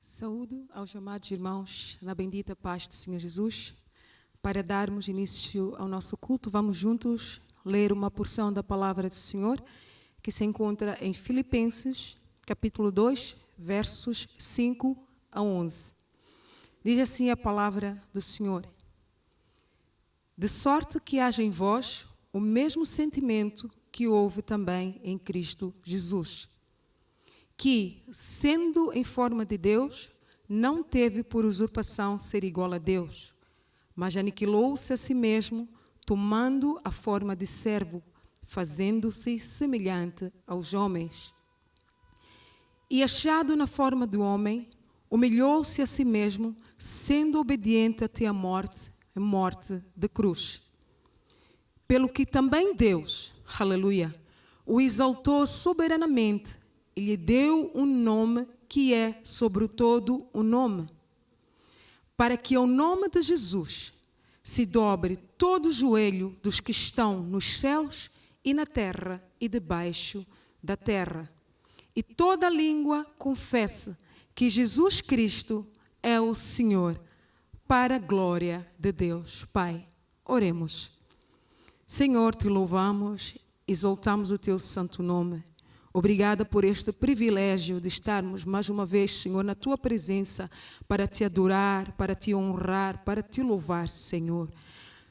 Saúdo aos amados irmãos na bendita paz do Senhor Jesus. Para darmos início ao nosso culto, vamos juntos ler uma porção da palavra do Senhor que se encontra em Filipenses, capítulo 2, versos 5 a 11. Diz assim a palavra do Senhor: de sorte que haja em vós o mesmo sentimento que houve também em Cristo Jesus, que, sendo em forma de Deus, não teve por usurpação ser igual a Deus, mas aniquilou-se a si mesmo, tomando a forma de servo, fazendo-se semelhante aos homens. E achado na forma de homem, humilhou-se a si mesmo, sendo obediente até a morte de cruz. Pelo que também Deus, aleluia, o exaltou soberanamente e lhe deu um nome que é sobre todo o nome, para que ao nome de Jesus se dobre todo o joelho dos que estão nos céus e na terra e debaixo da terra, e toda língua confesse que Jesus Cristo é o Senhor, para a glória de Deus Pai. Oremos. Senhor, te louvamos, exaltamos o teu santo nome. Obrigada por este privilégio de estarmos mais uma vez, Senhor, na tua presença para te adorar, para te honrar, para te louvar, Senhor.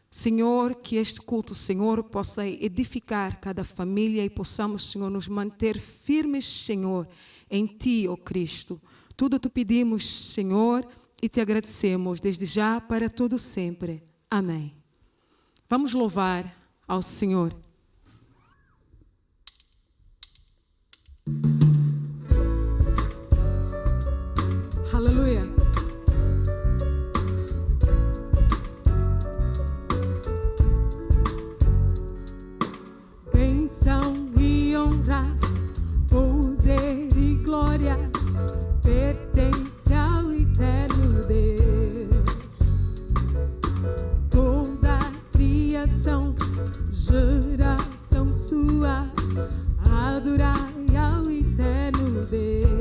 Senhor, que este culto, Senhor, possa edificar cada família e possamos, Senhor, nos manter firmes, Senhor, em ti, ó Cristo. Tudo te pedimos, Senhor, e te agradecemos desde já para todo sempre. Amém. Vamos louvar ao Senhor. Aleluia. Bênção e honra, poder e glória pertence ao eterno Deus. Toda a criação, geração sua, adorai ao eterno Deus.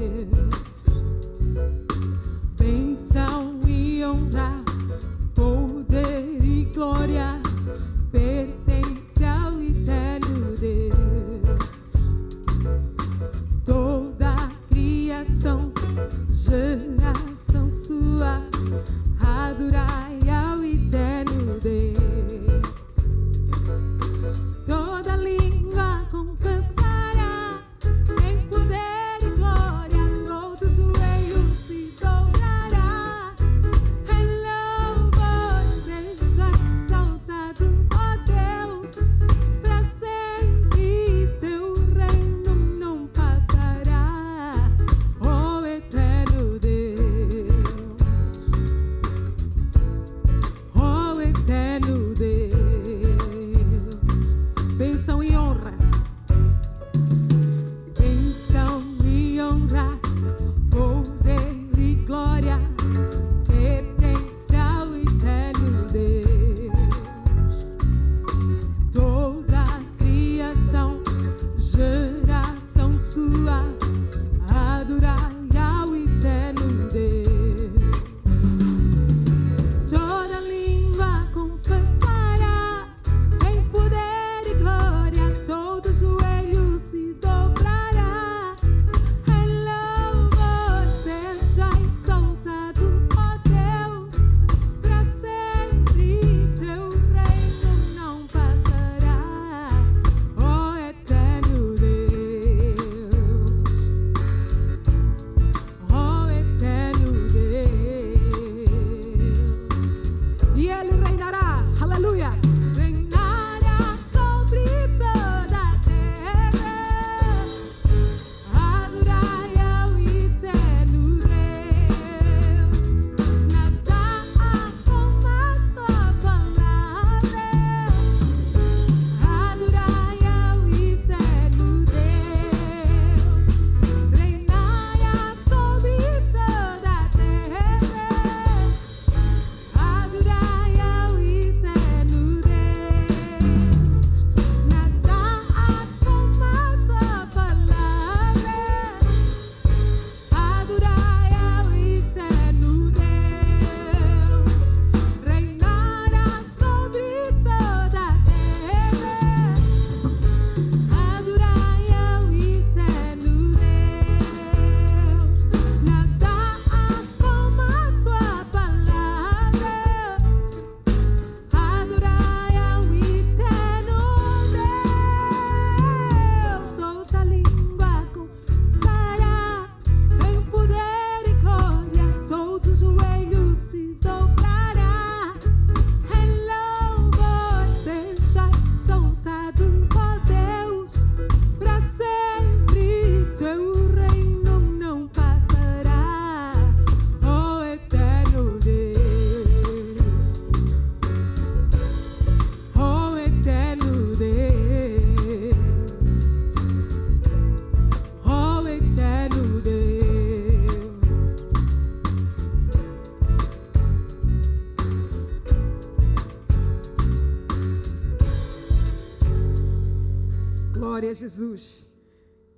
Glória a Jesus.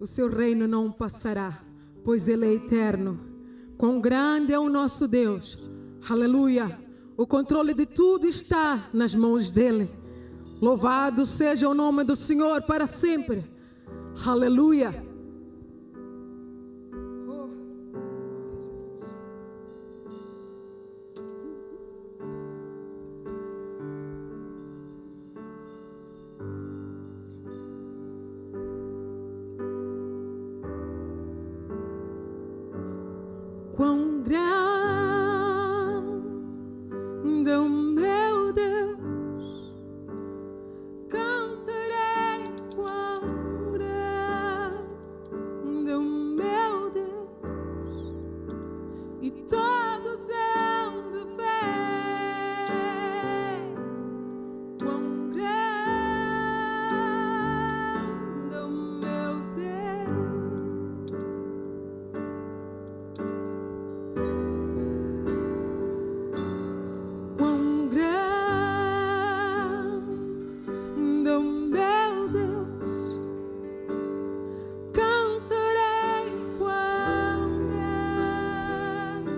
O seu reino não passará, pois Ele é eterno. Quão grande é o nosso Deus. Aleluia. O controle de tudo está nas mãos dEle. Louvado seja o nome do Senhor para sempre. Aleluia. Quão grande é o meu Deus, cantarei quão grande é o meu Deus, e todos hão de ver quão grande é o meu Deus. Quão grande é o meu Deus, cantarei quão grande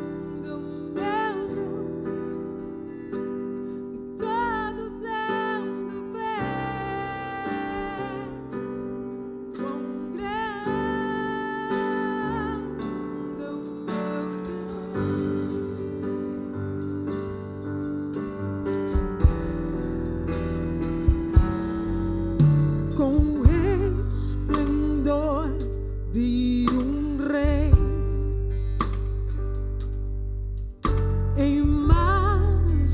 é o meu Deus, e todos hão de ver quão grande é o meu com o esplendor de rei, em majestade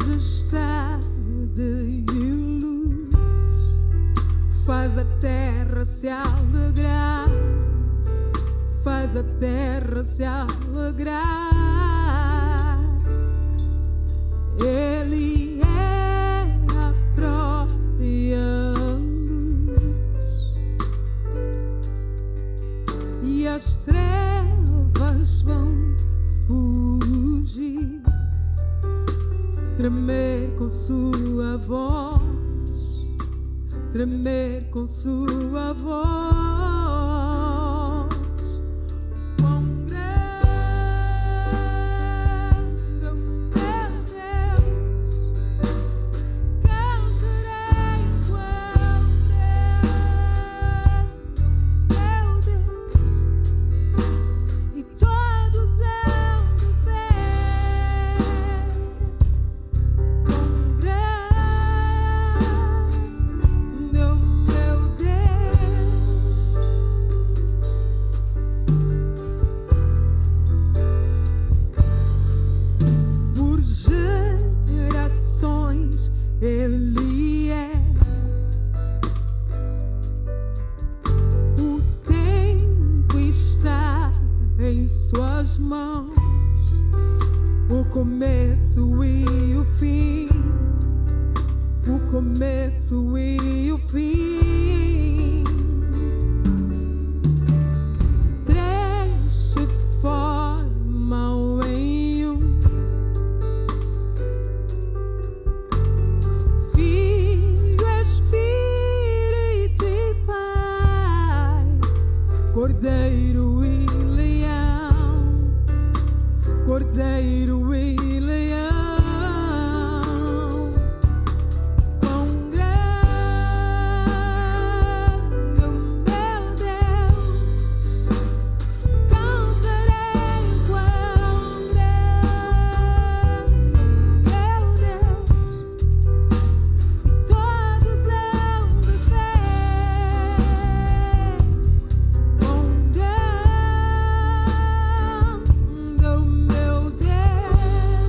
e luz, faz a terra se alegrar, faz a terra se alegrar. Ele é a própria e as trevas vão fugir, tremer com sua voz, tremer com sua voz. Quão grande é o meu Deus, cantarei quão grande é o meu Deus, e todos hão de ver quão grande é o meu Deus. Por gerações Ele é. O tempo está em suas mãos, o começo e o fim, o começo e o fim. Três se formam em um: Filho, Espírito e Pai, Cordeiro e Leão, Cordeiro e Leão. Quão grande é o meu Deus, cantarei quão grande é o meu Deus, e todos hão de ver quão grande é o meu Deus.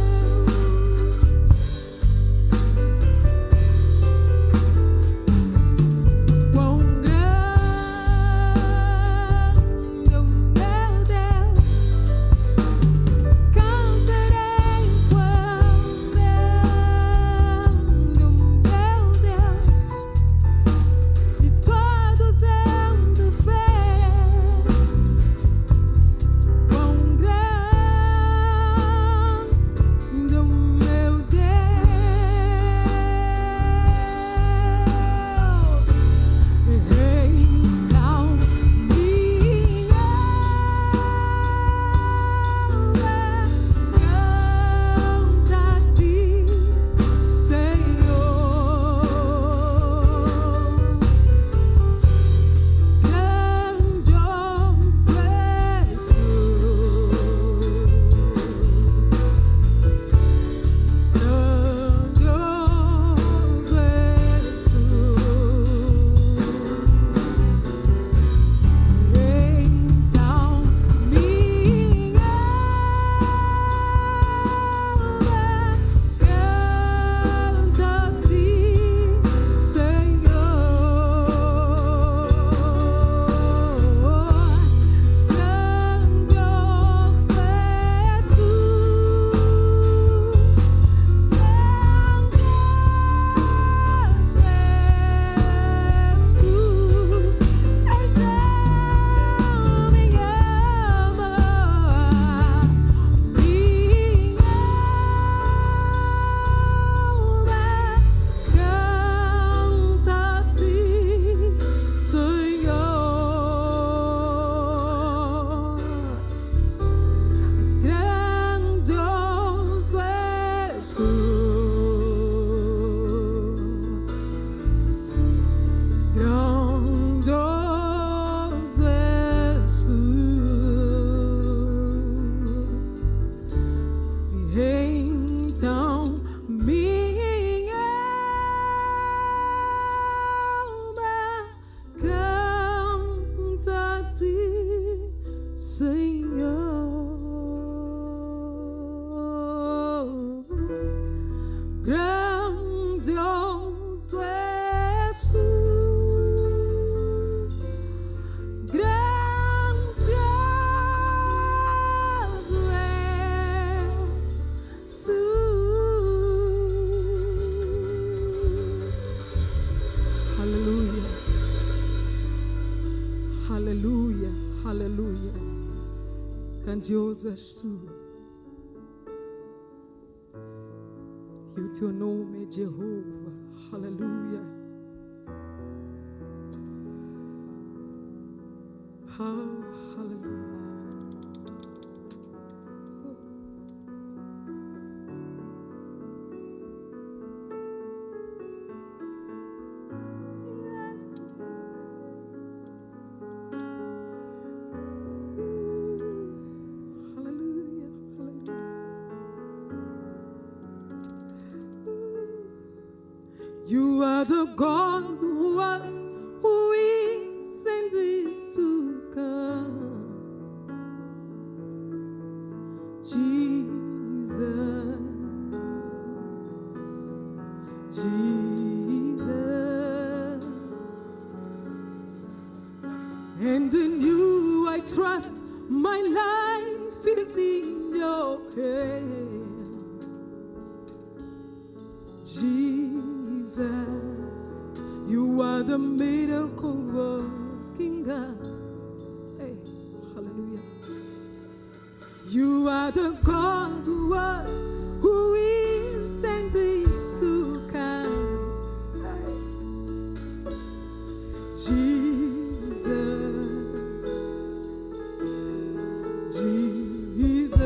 grandioso és tu. E o teu nome é Jeová. Aleluia. Oh, aleluia. You are the God who was, who is, and is to come. Jesus, Jesus, and in you I trust. My life is in your hands, Jesus. You are the miracle working God. Hey, hallelujah. You are the God who was, who is, and is to come. Hey. Jesus, Jesus,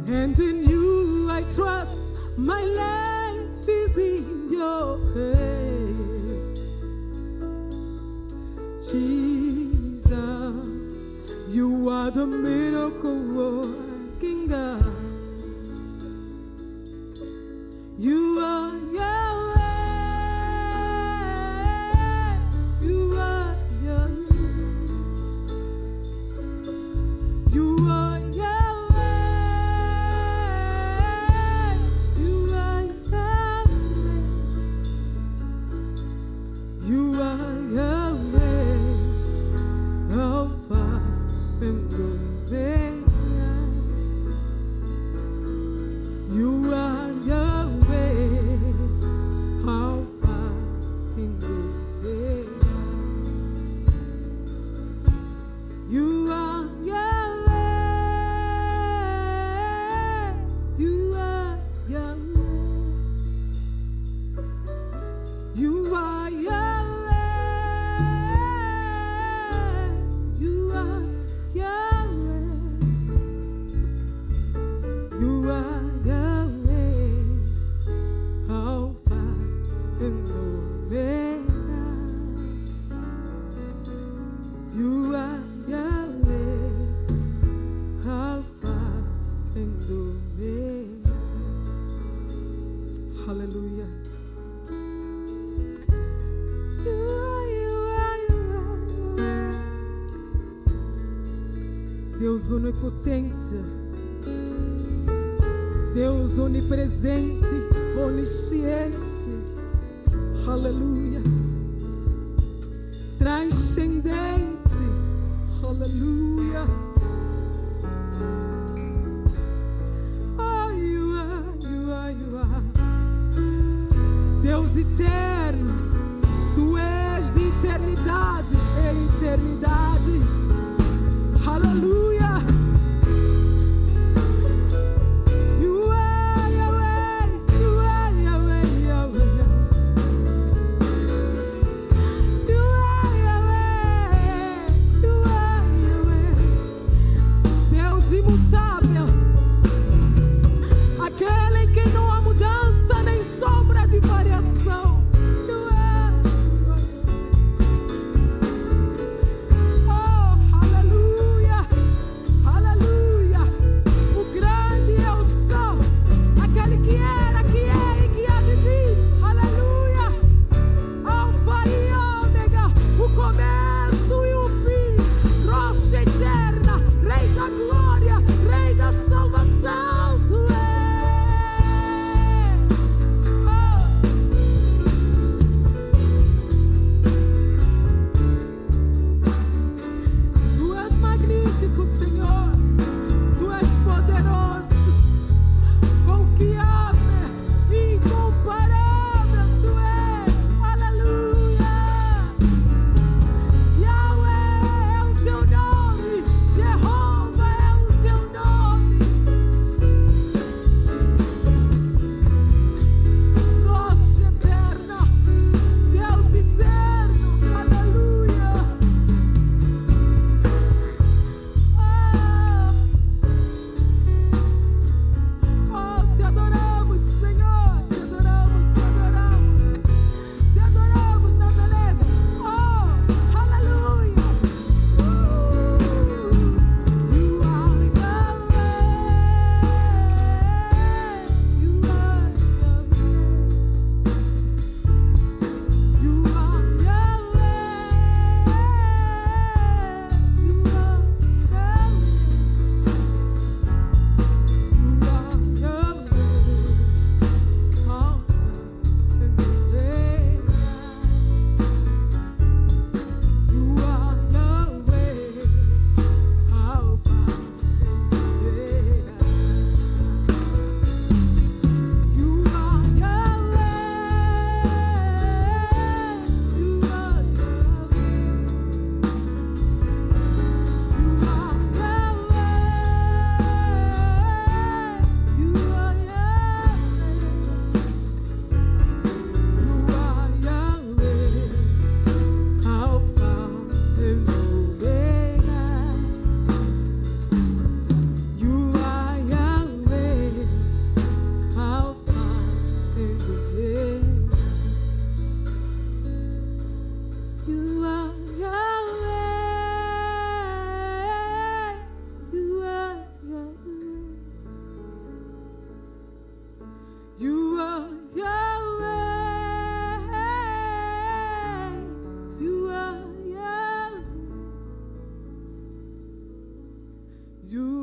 and in you I trust. My life is in your hands, Jesus. You are the miracle working God. You are Yahweh. You are Yahweh. You are Yahweh. You are Yahweh. You are Yahweh. Alpha and Omega. You are Yahweh. Alpha and Omega. You are Yahweh. You are Yahweh. You are Yahweh. You are Yahweh. You are Yahweh. Alpha and Omega. You are Yahweh. Alpha and Omega. Hallelujah. Deus onipotente, Deus onipresente, onisciente, aleluia, transcendente, aleluia. Oh, you are, Deus eterno, tu és de eternidade em eternidade, aleluia.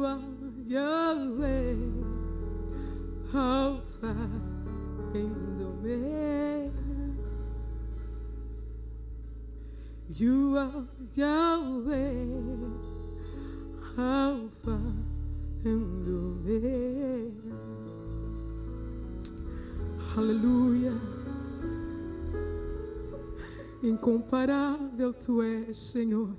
You are Yahweh, Alpha and Omega. You are Yahweh, Alpha and Omega. Aleluia. Incomparável Tu és, Senhor.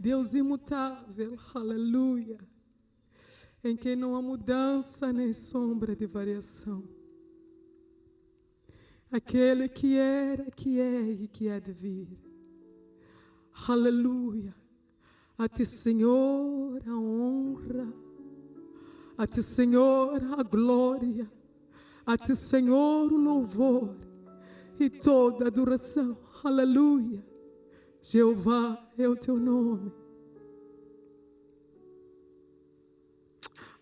Deus imutável, aleluia, em quem não há mudança nem sombra de variação. Aquele que era, que é e que há de vir. Aleluia. A Ti, Senhor, a honra. A Ti, Senhor, a glória. A Ti, Senhor, o louvor e toda a adoração. Aleluia. Jeová é o Teu nome.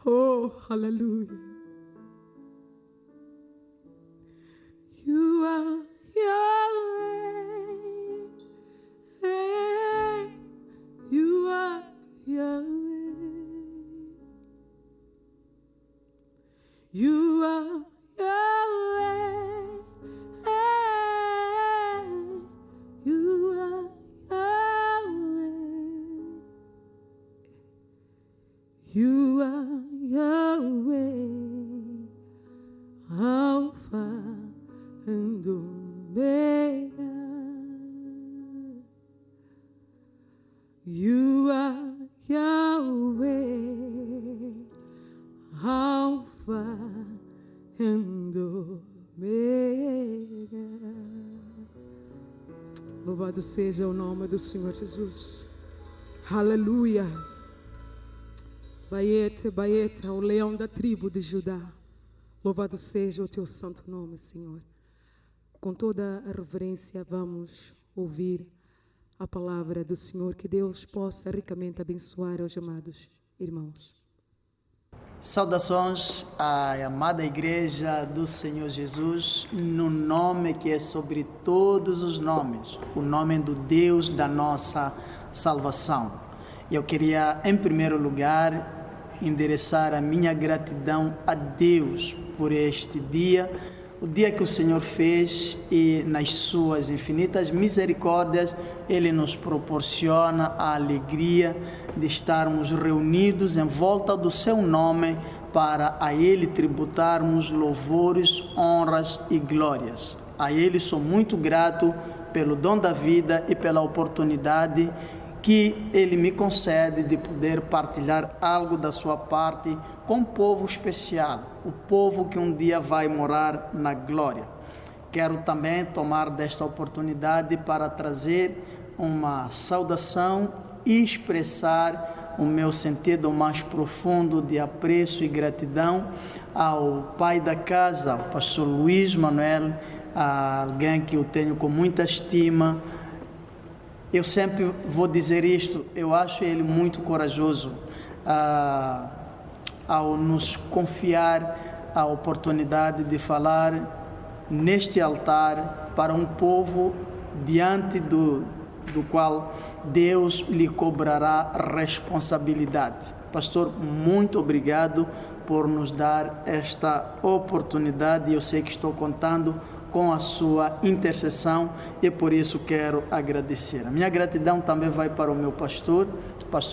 Oh, aleluia. You are Yahweh. You are Yahweh. You are Yahweh. You are You are Yahweh, Alpha and Omega. You are Yahweh, Alpha and Omega. Louvado seja o nome do Senhor Jesus. Aleluia. Baeta, Baeta, o leão da tribo de Judá. Louvado seja o Teu santo nome, Senhor. Com toda a reverência vamos ouvir a palavra do Senhor. Que Deus possa ricamente abençoar os amados irmãos. Saudações à amada Igreja do Senhor Jesus, no nome que é sobre todos os nomes, o nome do Deus da nossa salvação. Eu queria, em primeiro lugar, endereçar a minha gratidão a Deus por este dia, o dia que o Senhor fez, e nas suas infinitas misericórdias Ele nos proporciona a alegria de estarmos reunidos em volta do seu nome para a Ele tributarmos louvores, honras e glórias. A Ele sou muito grato pelo dom da vida e pela oportunidade que Ele me concede de poder partilhar algo da sua parte com um povo especial, o povo que um dia vai morar na glória. Quero também tomar desta oportunidade para trazer uma saudação e expressar o meu sentido mais profundo de apreço e gratidão ao pai da casa, o pastor Luiz Manuel, alguém que eu tenho com muita estima. Eu sempre vou dizer isto, eu acho ele muito corajoso ao nos confiar a oportunidade de falar neste altar para um povo diante do qual Deus lhe cobrará responsabilidade. Pastor, muito obrigado por nos dar esta oportunidade. Eu sei que estou contando com a sua intercessão e por isso quero agradecer. A minha gratidão também vai para o meu pastor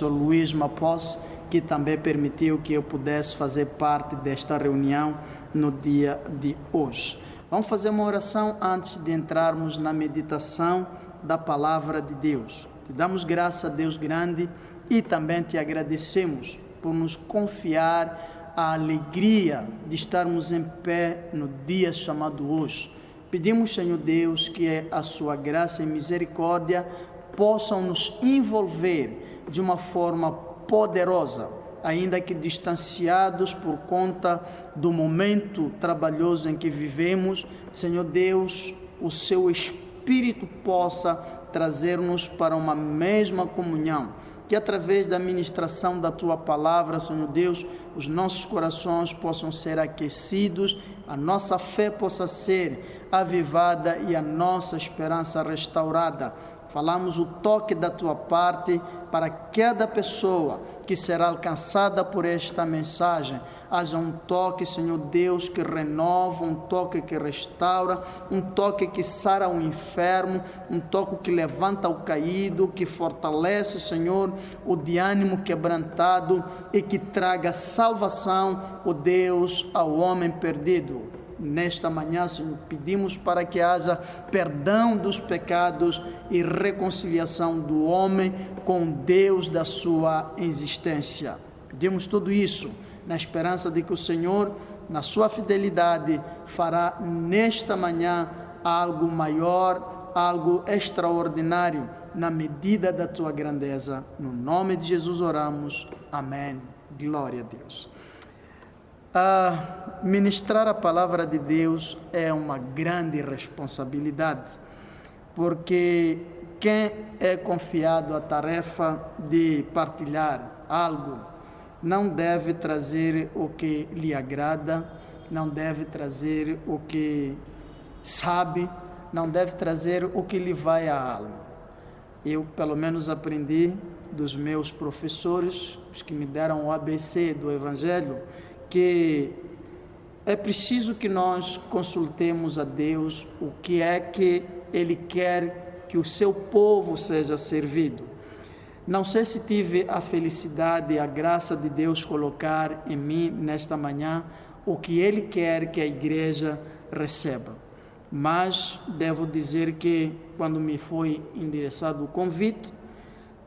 Luiz Mapos, que também permitiu que eu pudesse fazer parte desta reunião no dia de hoje. Vamos fazer uma oração antes de entrarmos na meditação da palavra de Deus. Te damos graça, Deus grande, e também te agradecemos por nos confiar a alegria de estarmos em pé no dia chamado hoje. Pedimos, Senhor Deus, que a sua graça e misericórdia possam nos envolver de uma forma poderosa, ainda que distanciados por conta do momento trabalhoso em que vivemos. Senhor Deus, o seu Espírito possa trazer-nos para uma mesma comunhão, que através da ministração da Tua palavra, Senhor Deus, os nossos corações possam ser aquecidos, a nossa fé possa ser avivada e a nossa esperança restaurada. falamos o toque da tua parte para cada pessoa que será alcançada por esta mensagem. Haja um toque, Senhor Deus, que renova, um toque que restaura, um toque que sara o enfermo, um toque que levanta o caído, que fortalece, Senhor, o de ânimo quebrantado e que traga salvação, ó Deus, ao homem perdido. Nesta manhã, Senhor, pedimos para que haja perdão dos pecados e reconciliação do homem com Deus da sua existência. Pedimos tudo isso na esperança de que o Senhor, na sua fidelidade, fará nesta manhã algo maior, algo extraordinário, na medida da tua grandeza. No nome de Jesus oramos. Amém. Glória a Deus. Ministrar a palavra de Deus é uma grande responsabilidade, porque quem é confiado a tarefa de partilhar algo não deve trazer o que lhe agrada, não deve trazer o que sabe, não deve trazer o que lhe vai à alma. Eu, pelo menos, aprendi dos meus professores, os que me deram o ABC do Evangelho, que é preciso que nós consultemos a Deus o que é que Ele quer que o seu povo seja servido. Não sei se tive a felicidade e a graça de Deus colocar em mim nesta manhã o que Ele quer que a igreja receba, mas devo dizer que quando me foi endereçado o convite,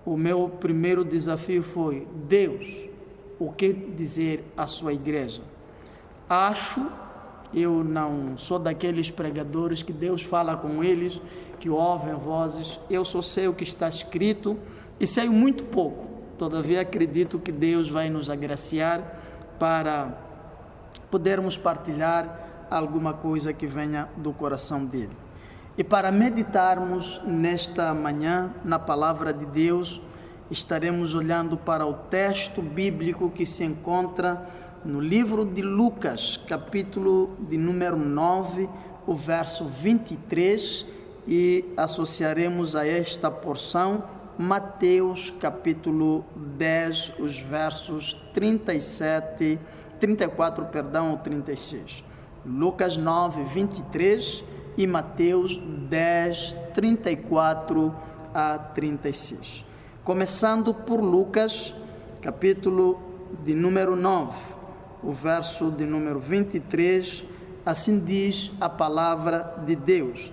o meu primeiro desafio foi: Deus, o que dizer à sua igreja? Eu não sou daqueles pregadores que Deus fala com eles, que ouvem vozes. Eu só sei o que está escrito e sei muito pouco. Todavia acredito que Deus vai nos agraciar para podermos partilhar alguma coisa que venha do coração dele. E para meditarmos nesta manhã na palavra de Deus, estaremos olhando para o texto bíblico que se encontra no livro de Lucas, capítulo de número 9, o verso 23, e associaremos a esta porção Mateus, capítulo 10, os versos 34 ao 36. Lucas 9, 23 e Mateus 10, 34 a 36. Começando por Lucas, capítulo de número 9, o verso de número 23, assim diz a palavra de Deus.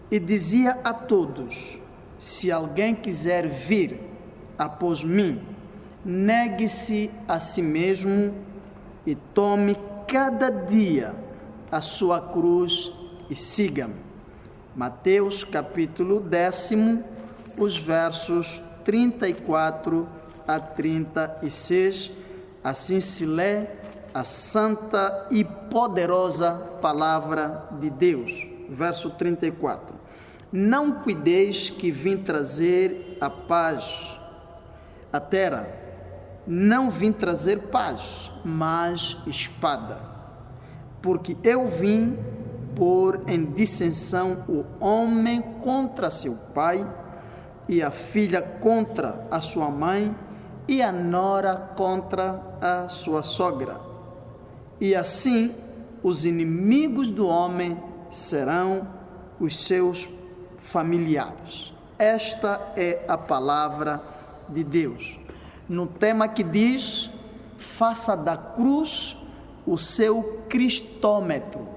E dizia a todos: se alguém quiser vir após mim, negue-se a si mesmo e tome cada dia a sua cruz e siga-me. Mateus capítulo 10, os versos 34 a 36, assim se lê a santa e poderosa palavra de Deus. Verso 34. Não cuideis que vim trazer a paz à terra. Não vim trazer paz, mas espada. Porque eu vim pôr em dissensão o homem contra seu pai, e a filha contra a sua mãe, e a nora contra a sua sogra. E assim os inimigos do homem serão os seus familiares. Esta é a palavra de Deus. No tema que diz: faça da cruz o seu cristômetro.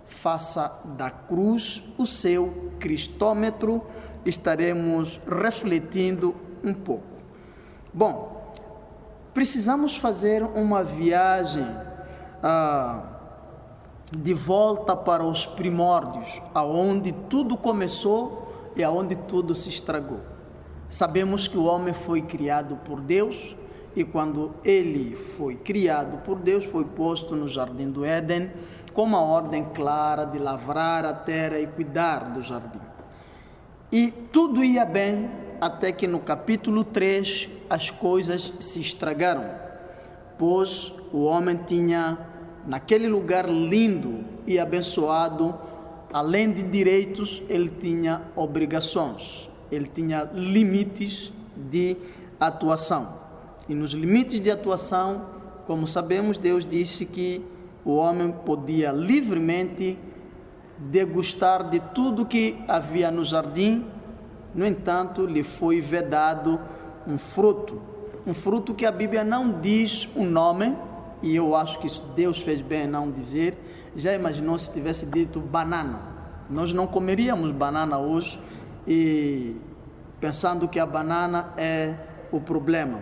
Faça da cruz o seu cristômetro. Estaremos refletindo um pouco. Bom, precisamos fazer uma viagem de volta para os primórdios, aonde tudo começou e aonde tudo se estragou. Sabemos que o homem foi criado por Deus, e quando ele foi criado por Deus, foi posto no jardim do Éden, com uma ordem clara de lavrar a terra e cuidar do jardim. E tudo ia bem, até que no capítulo 3 as coisas se estragaram, pois o homem tinha, naquele lugar lindo e abençoado, além de direitos, ele tinha obrigações. ele tinha limites de atuação. E nos limites de atuação, como sabemos, Deus disse que o homem podia livremente degustar de tudo que havia no jardim. No entanto, lhe foi vedado um fruto que a Bíblia não diz o nome, e eu acho que Deus fez bem em não dizer. Já imaginou se tivesse dito banana? Nós não comeríamos banana hoje, e pensando que a banana é o problema.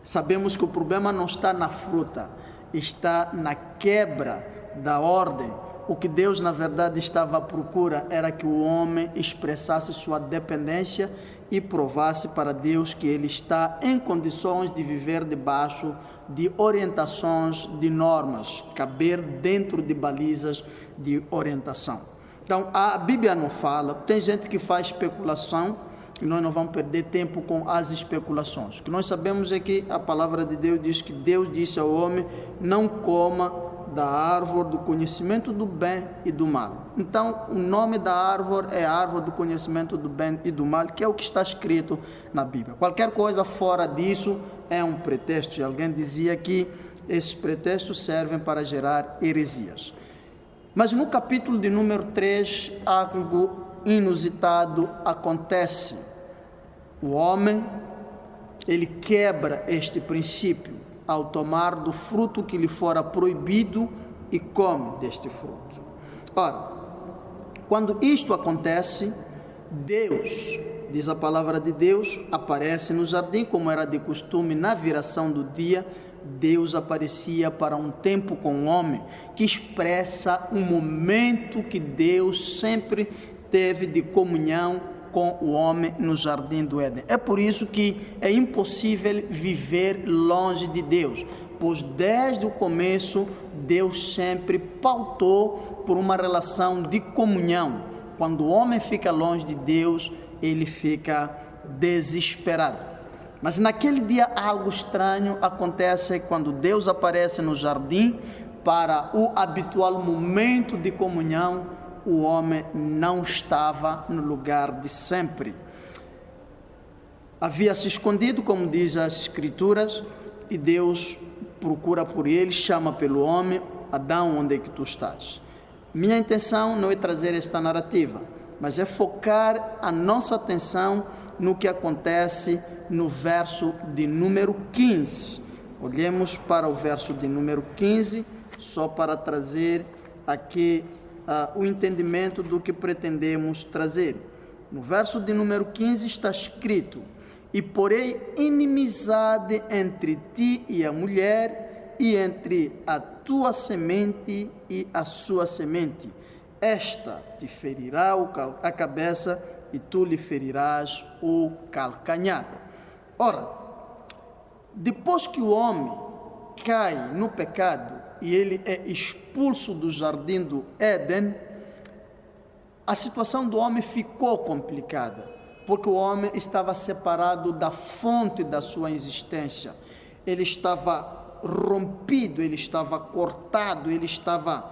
Sabemos que o problema não está na fruta, está na quebra da ordem. O que Deus, na verdade, estava à procura era que o homem expressasse sua dependência e provasse para Deus que ele está em condições de viver debaixo de orientações, de normas, caber dentro de balizas de orientação. Então, a Bíblia não fala, tem gente que faz especulação, e nós não vamos perder tempo com as especulações. O que nós sabemos é que a palavra de Deus diz que Deus disse ao homem: não coma da árvore do conhecimento do bem e do mal. Então, o nome da árvore é a árvore do conhecimento do bem e do mal, que é o que está escrito na Bíblia. Qualquer coisa fora disso é um pretexto. E alguém dizia que esses pretextos servem para gerar heresias. Mas no capítulo de número 3, algo inusitado acontece. O homem, ele quebra este princípio ao tomar do fruto que lhe fora proibido e come deste fruto. Ora, quando isto acontece, Deus, diz a palavra de Deus, aparece no jardim, como era de costume na viração do dia. Deus aparecia para um tempo com o homem, que expressa um momento que Deus sempre teve de comunhão com o homem no jardim do Éden. É por isso que é impossível viver longe de Deus, pois desde o começo Deus sempre pautou por uma relação de comunhão. Quando o homem fica longe de Deus, ele fica desesperado. Mas naquele dia algo estranho acontece quando Deus aparece no jardim para o habitual momento de comunhão. O homem não estava no lugar de sempre. Havia se escondido, como diz as Escrituras, e Deus procura por ele, chama pelo homem: Adão, onde é que tu estás? Minha intenção não é trazer esta narrativa, mas é focar a nossa atenção no que acontece no verso de número 15. Olhemos para o verso de número 15, só para trazer aqui o entendimento do que pretendemos trazer. No verso de número 15 está escrito: e porém inimizade entre ti e a mulher, e entre a tua semente e a sua semente. Esta te ferirá a cabeça, e tu lhe ferirás o calcanhar. Ora, depois que o homem cai no pecado e ele é expulso do jardim do Éden, a situação do homem ficou complicada, porque o homem estava separado da fonte da sua existência. Ele estava rompido, ele estava cortado, ele estava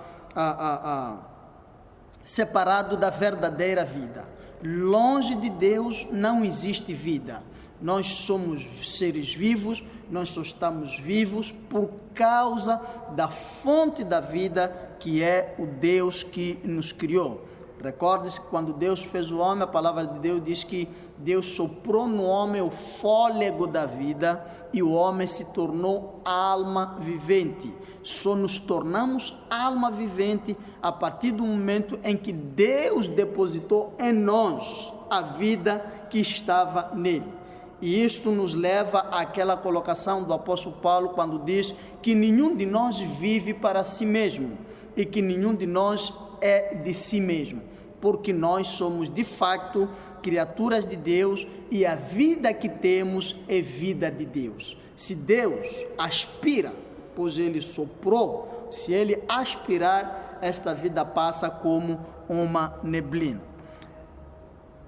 separado da verdadeira vida. Longe de Deus não existe vida. Nós somos seres vivos, nós só estamos vivos por causa da fonte da vida, que é o Deus que nos criou. Recorde-se que quando Deus fez o homem, a palavra de Deus diz que Deus soprou no homem o fôlego da vida e o homem se tornou alma vivente. Só nos tornamos alma vivente a partir do momento em que Deus depositou em nós a vida que estava nele. E isto nos leva àquela colocação do apóstolo Paulo, quando diz que nenhum de nós vive para si mesmo e que nenhum de nós é de si mesmo, porque nós somos de facto criaturas de Deus e a vida que temos é vida de Deus. Se Deus aspira, pois Ele soprou, se Ele aspirar, esta vida passa como uma neblina.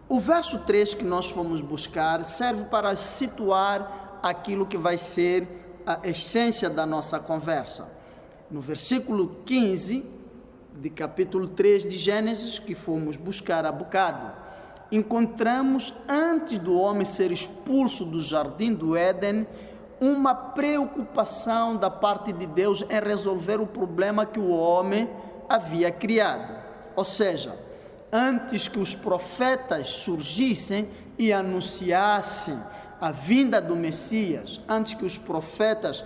O verso 3 que nós fomos buscar serve para situar aquilo que vai ser a essência da nossa conversa. No versículo 15, de capítulo 3 de Gênesis, que fomos buscar há bocado, encontramos, antes do homem ser expulso do jardim do Éden, uma preocupação da parte de Deus em resolver o problema que o homem havia criado. Ou seja, antes que os profetas surgissem e anunciassem a vinda do Messias, antes que os profetas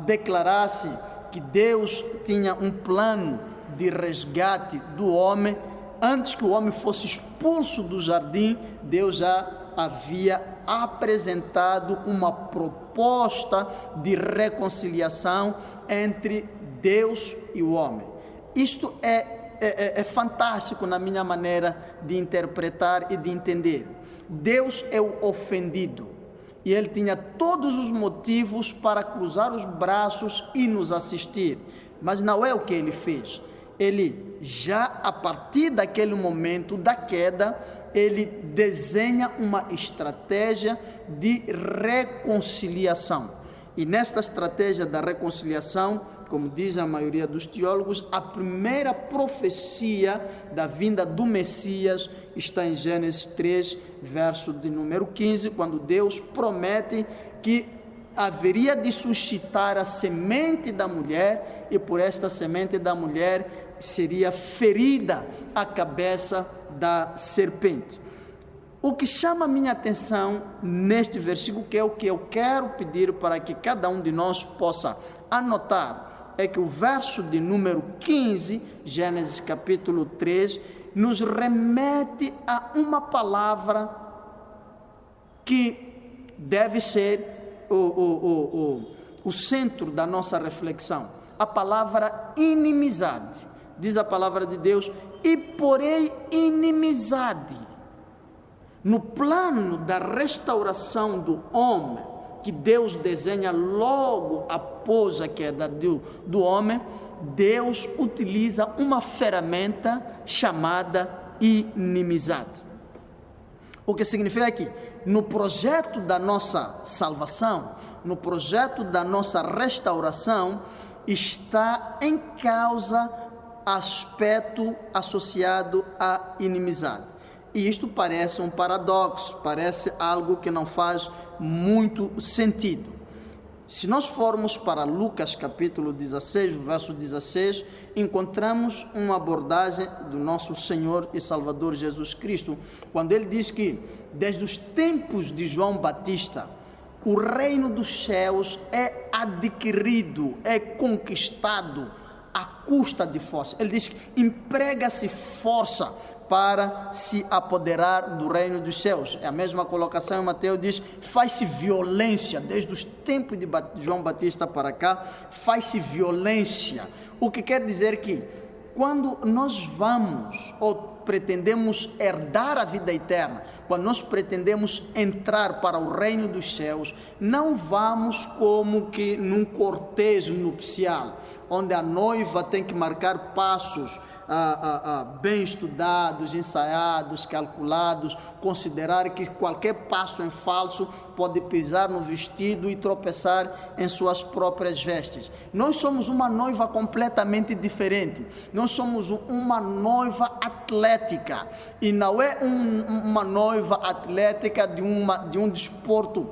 declarassem que Deus tinha um plano de resgate do homem, antes que o homem fosse expulso do jardim, Deus já havia apresentado uma proposta de reconciliação entre Deus e o homem. Isto é fantástico na minha maneira de interpretar e de entender. Deus é o ofendido e ele tinha todos os motivos para cruzar os braços e nos assistir, mas não é o que ele fez. Ele já a partir daquele momento da queda, ele desenha uma estratégia de reconciliação. E nesta estratégia da reconciliação, como diz a maioria dos teólogos, a primeira profecia da vinda do Messias está em Gênesis 3, verso de número 15, quando Deus promete que haveria de suscitar a semente da mulher, e por esta semente da mulher seria ferida a cabeça da serpente. O que chama a minha atenção neste versículo, que é o que eu quero pedir para que cada um de nós possa anotar, é que o verso de número 15, Gênesis capítulo 3, nos remete a uma palavra que deve ser o centro da nossa reflexão. A palavra inimizade. Diz a palavra de Deus: e porém inimizade. No plano da restauração do homem, que Deus desenha logo após a queda do homem, Deus utiliza uma ferramenta chamada inimizade. O que significa que no projeto da nossa salvação, no projeto da nossa restauração, está em causa aspecto associado à inimizade. E isto parece um paradoxo, parece algo que não faz muito sentido. Se nós formos para Lucas capítulo 16, verso 16, encontramos uma abordagem do nosso Senhor e Salvador Jesus Cristo, quando ele diz que desde os tempos de João Batista, o reino dos céus é adquirido, é conquistado à custa de força. Ele diz que emprega-se força para se apoderar do reino dos céus. É a mesma colocação em Mateus, diz: faz-se violência, desde os tempos de João Batista para cá, faz-se violência. O que quer dizer que quando nós vamos ou pretendemos herdar a vida eterna, quando nós pretendemos entrar para o reino dos céus, não vamos como que num cortejo nupcial, onde a noiva tem que marcar passos bem estudados, ensaiados, calculados, considerar que qualquer passo em falso pode pisar no vestido e tropeçar em suas próprias vestes. Nós somos uma noiva completamente diferente. Nós somos uma noiva atlética, e não é uma noiva atlética de um desporto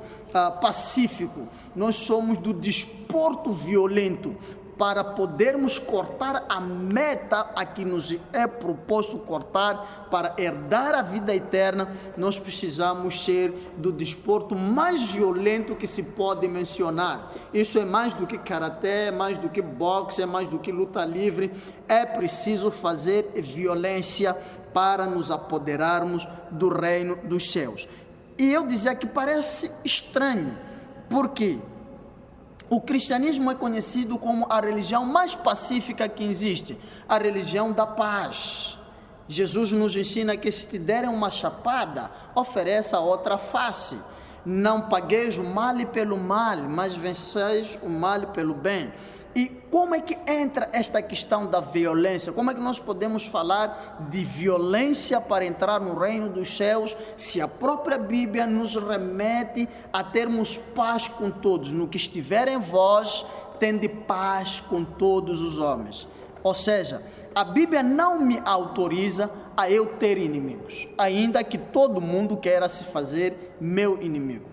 pacífico. Nós somos do desporto violento. Para podermos cortar a meta a que nos é proposto cortar, para herdar a vida eterna, nós precisamos ser do desporto mais violento que se pode mencionar. Isso é mais do que karatê, é mais do que boxe, é mais do que luta livre. É preciso fazer violência para nos apoderarmos do reino dos céus. E eu dizia que parece estranho, porque o cristianismo é conhecido como a religião mais pacífica que existe, a religião da paz. Jesus nos ensina que se te derem uma chapada, ofereça a outra face. Não pagueis o mal pelo mal, mas venceis o mal pelo bem. E como é que entra esta questão da violência? Como é que nós podemos falar de violência para entrar no reino dos céus, se a própria Bíblia nos remete a termos paz com todos? No que estiver em vós, tende paz com todos os homens. Ou seja, a Bíblia não me autoriza a eu ter inimigos, ainda que todo mundo queira se fazer meu inimigo.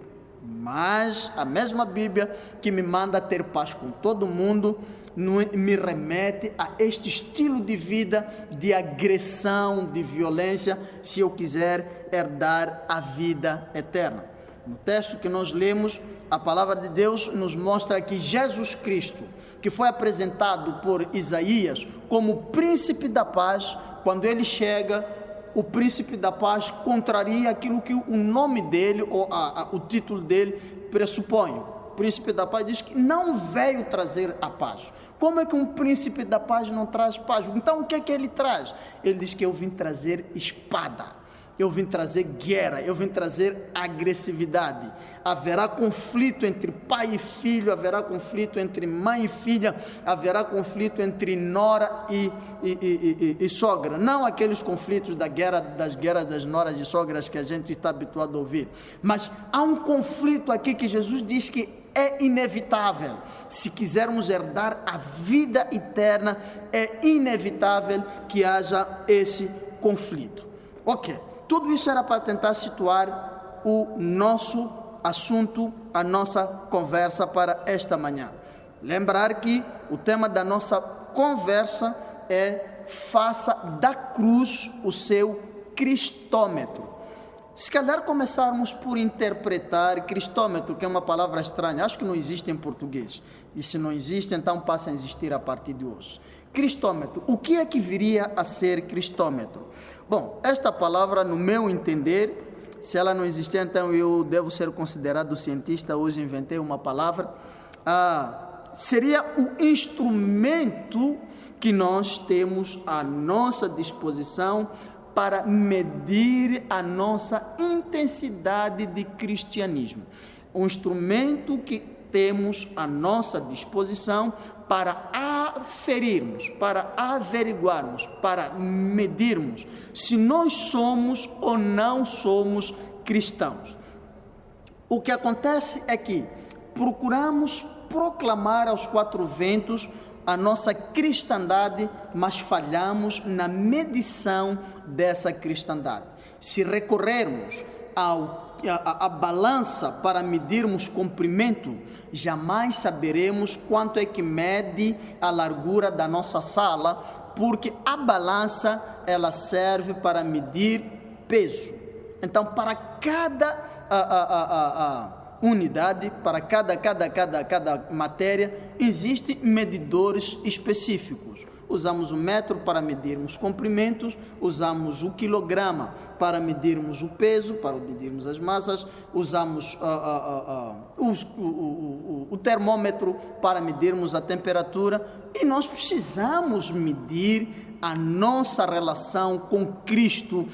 Mas a mesma Bíblia que me manda ter paz com todo mundo, me remete a este estilo de vida de agressão, de violência, se eu quiser herdar a vida eterna. No texto que nós lemos, a palavra de Deus nos mostra que Jesus Cristo, que foi apresentado por Isaías como príncipe da paz, quando ele chega, o príncipe da paz contraria aquilo que o nome dele, ou o título dele pressupõe. O príncipe da paz diz que não veio trazer a paz. Como é que um príncipe da paz não traz paz? Então o que é que ele traz? Ele diz que eu vim trazer espada, eu vim trazer guerra, eu vim trazer agressividade. Haverá conflito entre pai e filho, haverá conflito entre mãe e filha, haverá conflito entre nora e sogra. Não aqueles conflitos das guerras das noras e sogras que a gente está habituado a ouvir. Mas há um conflito aqui que Jesus diz que é inevitável. Se quisermos herdar a vida eterna, é inevitável que haja esse conflito. Ok, tudo isso era para tentar situar o nosso assunto, a nossa conversa para esta manhã. Lembrar que o tema da nossa conversa é: faça da cruz o seu cristômetro. Se calhar começarmos por interpretar cristômetro, que é uma palavra estranha, acho que não existe em português, e se não existe, então passa a existir a partir de hoje. Cristômetro, o que é que viria a ser cristômetro? Bom, esta palavra, no meu entender, se ela não existir, então eu devo ser considerado cientista. Hoje inventei uma palavra, seria o instrumento que nós temos à nossa disposição para medir a nossa intensidade de cristianismo. Um instrumento que temos à nossa disposição para aferirmos, para averiguarmos, para medirmos se nós somos ou não somos cristãos. O que acontece é que procuramos proclamar aos quatro ventos a nossa cristandade, mas falhamos na medição dessa cristandade. Se recorrermos a balança para medirmos comprimento, jamais saberemos quanto é que mede a largura da nossa sala, porque a balança ela serve para medir peso. Então, para cada unidade, para cada matéria, existem medidores específicos. Usamos o metro para medirmos comprimentos, usamos o quilograma para medirmos o peso, para medirmos as massas, usamos o termômetro para medirmos a temperatura, e nós precisamos medir a nossa relação com Cristo,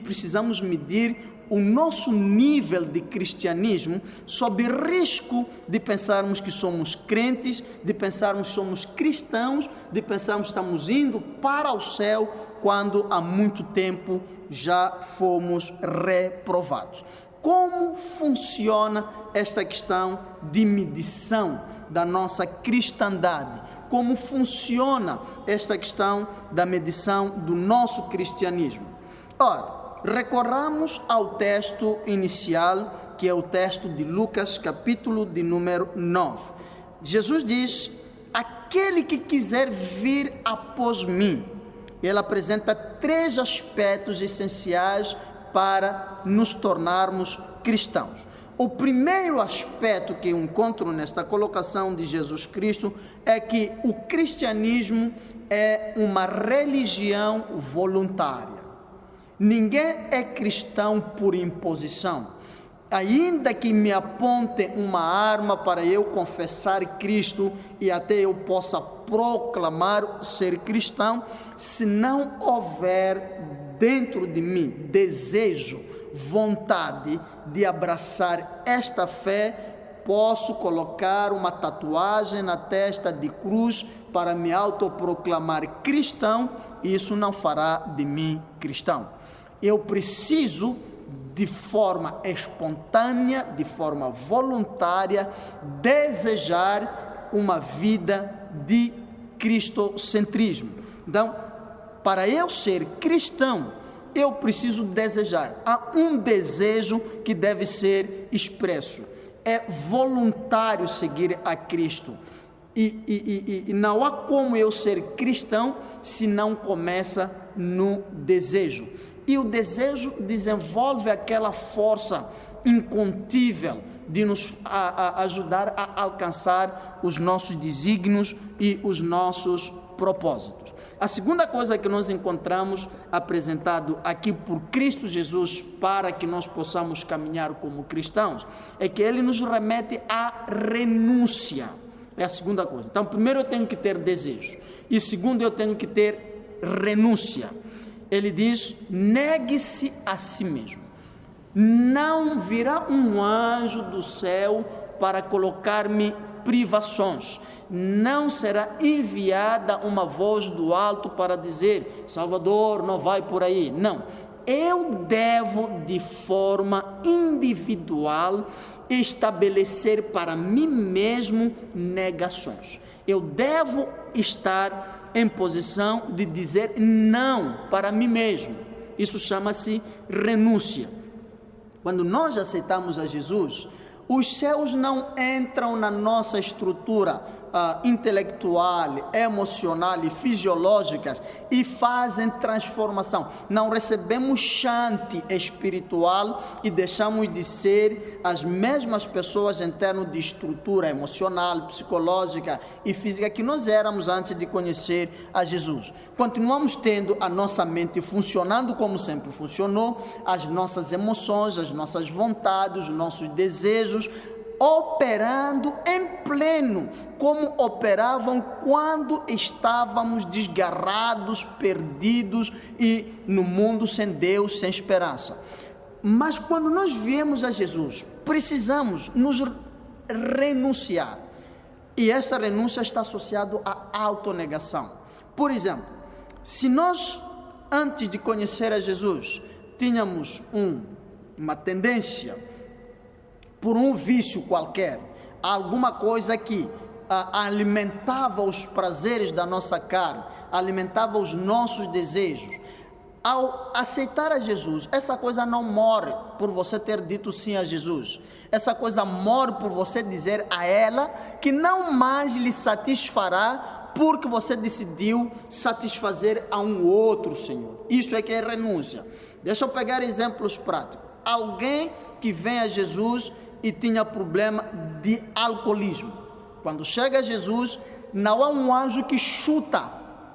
precisamos medir o nosso nível de cristianismo, sob risco de pensarmos que somos crentes, de pensarmos que somos cristãos, de pensarmos que estamos indo para o céu, quando há muito tempo já fomos reprovados. Como funciona esta questão de medição da nossa cristandade? Como funciona esta questão da medição do nosso cristianismo? Ora, recorramos ao texto inicial, que é o texto de Lucas, capítulo de número 9. Jesus diz: aquele que quiser vir após mim. Ele apresenta 3 aspectos essenciais para nos tornarmos cristãos. O primeiro aspecto que eu encontro nesta colocação de Jesus Cristo é que o cristianismo é uma religião voluntária. Ninguém é cristão por imposição. Ainda que me apontem uma arma para eu confessar Cristo e até eu possa proclamar ser cristão, se não houver dentro de mim desejo, vontade de abraçar esta fé, posso colocar uma tatuagem na testa de cruz para me autoproclamar cristão, e isso não fará de mim cristão. Eu preciso, de forma espontânea, de forma voluntária, desejar uma vida de cristocentrismo. Então, para eu ser cristão, eu preciso desejar. Há um desejo que deve ser expresso. É voluntário seguir a Cristo. E não há como eu ser cristão se não começa no desejo. E o desejo desenvolve aquela força incontível de nos ajudar a alcançar os nossos desígnios e os nossos propósitos. A segunda coisa que nós encontramos apresentado aqui por Cristo Jesus para que nós possamos caminhar como cristãos é que Ele nos remete à renúncia. É a segunda coisa. Então, primeiro eu tenho que ter desejo e segundo eu tenho que ter renúncia. Ele diz: negue-se a si mesmo. Não virá um anjo do céu para colocar-me privações. Não será enviada uma voz do alto para dizer: Salvador, não vai por aí. Não. Eu devo, de forma individual, estabelecer para mim mesmo negações. Eu devo estar em posição de dizer não para mim mesmo. Isso chama-se renúncia. Quando nós aceitamos a Jesus, os céus não entram na nossa estrutura intelectual, emocional e fisiológica e fazem transformação. Não recebemos chante espiritual e deixamos de ser as mesmas pessoas em termos de estrutura emocional, psicológica e física que nós éramos antes de conhecer a Jesus. Continuamos tendo a nossa mente funcionando como sempre funcionou, as nossas emoções, as nossas vontades, os nossos desejos, operando em pleno, como operavam quando estávamos desgarrados, perdidos e no mundo sem Deus, sem esperança. Mas quando nós viemos a Jesus, precisamos nos renunciar. E essa renúncia está associada à autonegação. Por exemplo, se nós, antes de conhecer a Jesus, tínhamos uma tendência por um vício qualquer, alguma coisa que alimentava os prazeres da nossa carne, alimentava os nossos desejos. Ao aceitar a Jesus, essa coisa não morre por você ter dito sim a Jesus. Essa coisa morre por você dizer a ela que não mais lhe satisfará porque você decidiu satisfazer a um outro Senhor. Isso é que é renúncia. Deixa eu pegar exemplos práticos. Alguém que vem a Jesus e tinha problema de alcoolismo. Quando chega a Jesus, não há um anjo que chuta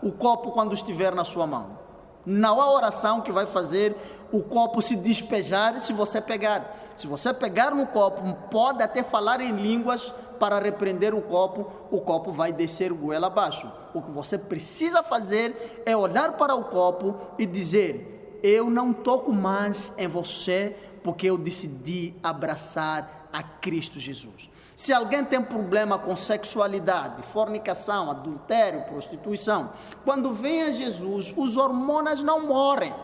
o copo quando estiver na sua mão. Não há oração que vai fazer o copo se despejar se você pegar. Se você pegar no copo, pode até falar em línguas para repreender o copo vai descer goela abaixo. O que você precisa fazer é olhar para o copo e dizer: eu não toco mais em você, porque eu decidi abraçar a Cristo Jesus. Se alguém tem problema com sexualidade, fornicação, adultério, prostituição, quando vem a Jesus, os hormônios não morrem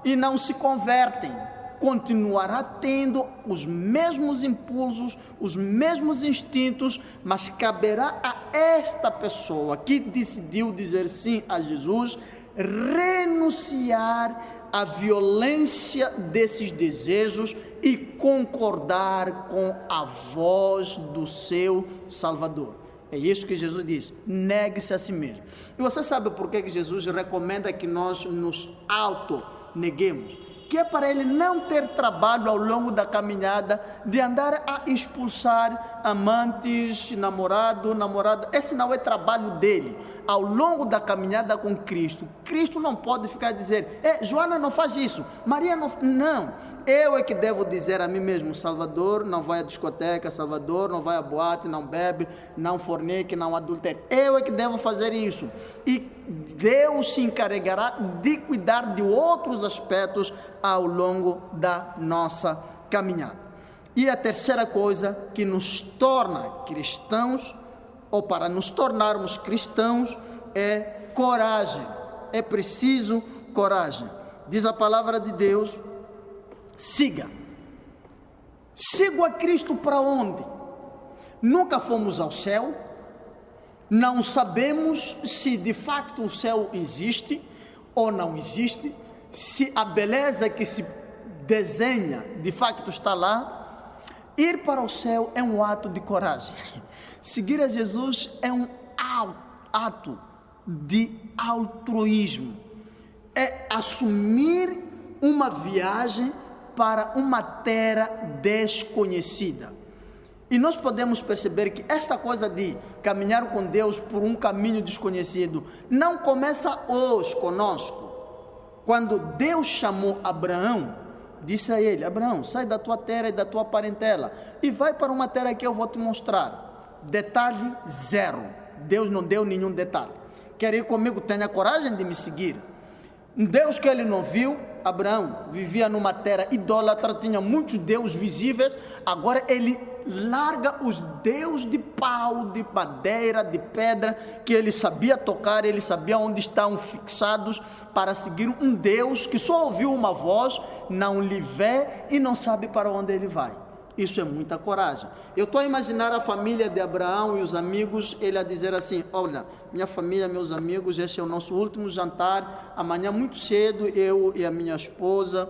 e não se convertem. Continuará tendo os mesmos impulsos, os mesmos instintos, mas caberá a esta pessoa que decidiu dizer sim a Jesus, renunciar à violência desses desejos e concordar com a voz do seu Salvador. É isso que Jesus diz: negue-se a si mesmo. E você sabe por que Jesus recomenda que nós nos auto-neguemos? Que é para ele não ter trabalho ao longo da caminhada de andar a expulsar amantes, namorada. Esse não é trabalho dele. Ao longo da caminhada com Cristo, Cristo não pode ficar a dizer: Joana não faz isso, Maria não. Eu é que devo dizer a mim mesmo: Salvador não vai à discoteca, Salvador não vai à boate, não bebe, não fornique, não adultere. Eu é que devo fazer isso. E Deus se encarregará de cuidar de outros aspectos ao longo da nossa caminhada. E a terceira coisa que nos torna cristãos, ou para nos tornarmos cristãos, é coragem. É preciso coragem. Diz a palavra de Deus: siga. Sigo a Cristo para onde? Nunca fomos ao céu, não sabemos se de facto o céu existe. ou não existe, se a beleza que se desenha de facto está lá. Ir para o céu é um ato de coragem. Seguir a Jesus é um ato de altruísmo. É assumir uma viagem para uma terra desconhecida. E nós podemos perceber que esta coisa de caminhar com Deus por um caminho desconhecido não começa hoje conosco. Quando Deus chamou Abraão, disse a ele: Abraão, sai da tua terra e da tua parentela e vai para uma terra que eu vou te mostrar. Detalhe zero. Deus não deu nenhum detalhe. Quer ir comigo? Tenha coragem de me seguir. Um Deus que ele não viu. Abraão vivia numa terra idólatra, tinha muitos deuses visíveis. Agora ele larga os deuses de pau, de madeira, de pedra, que ele sabia tocar, ele sabia onde estavam fixados, para seguir um Deus que só ouviu uma voz, não lhe vê e não sabe para onde ele vai. Isso é muita coragem. Eu estou a imaginar a família de Abraão e os amigos, ele a dizer assim: olha, minha família, meus amigos, esse é o nosso último jantar, amanhã muito cedo, eu e a minha esposa,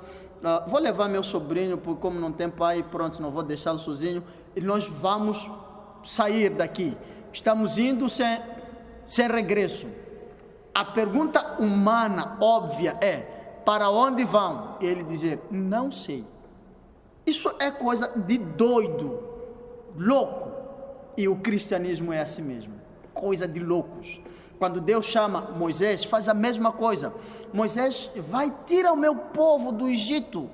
vou levar meu sobrinho, porque como não tem pai, pronto, não vou deixá-lo sozinho, e nós vamos sair daqui, estamos indo sem regresso. A pergunta humana, óbvia, é: para onde vão? E ele dizer: não sei. Isso é coisa de doido, louco. E o cristianismo é assim mesmo, coisa de loucos. Quando Deus chama Moisés, faz a mesma coisa. Moisés vai tirar o meu povo do Egito.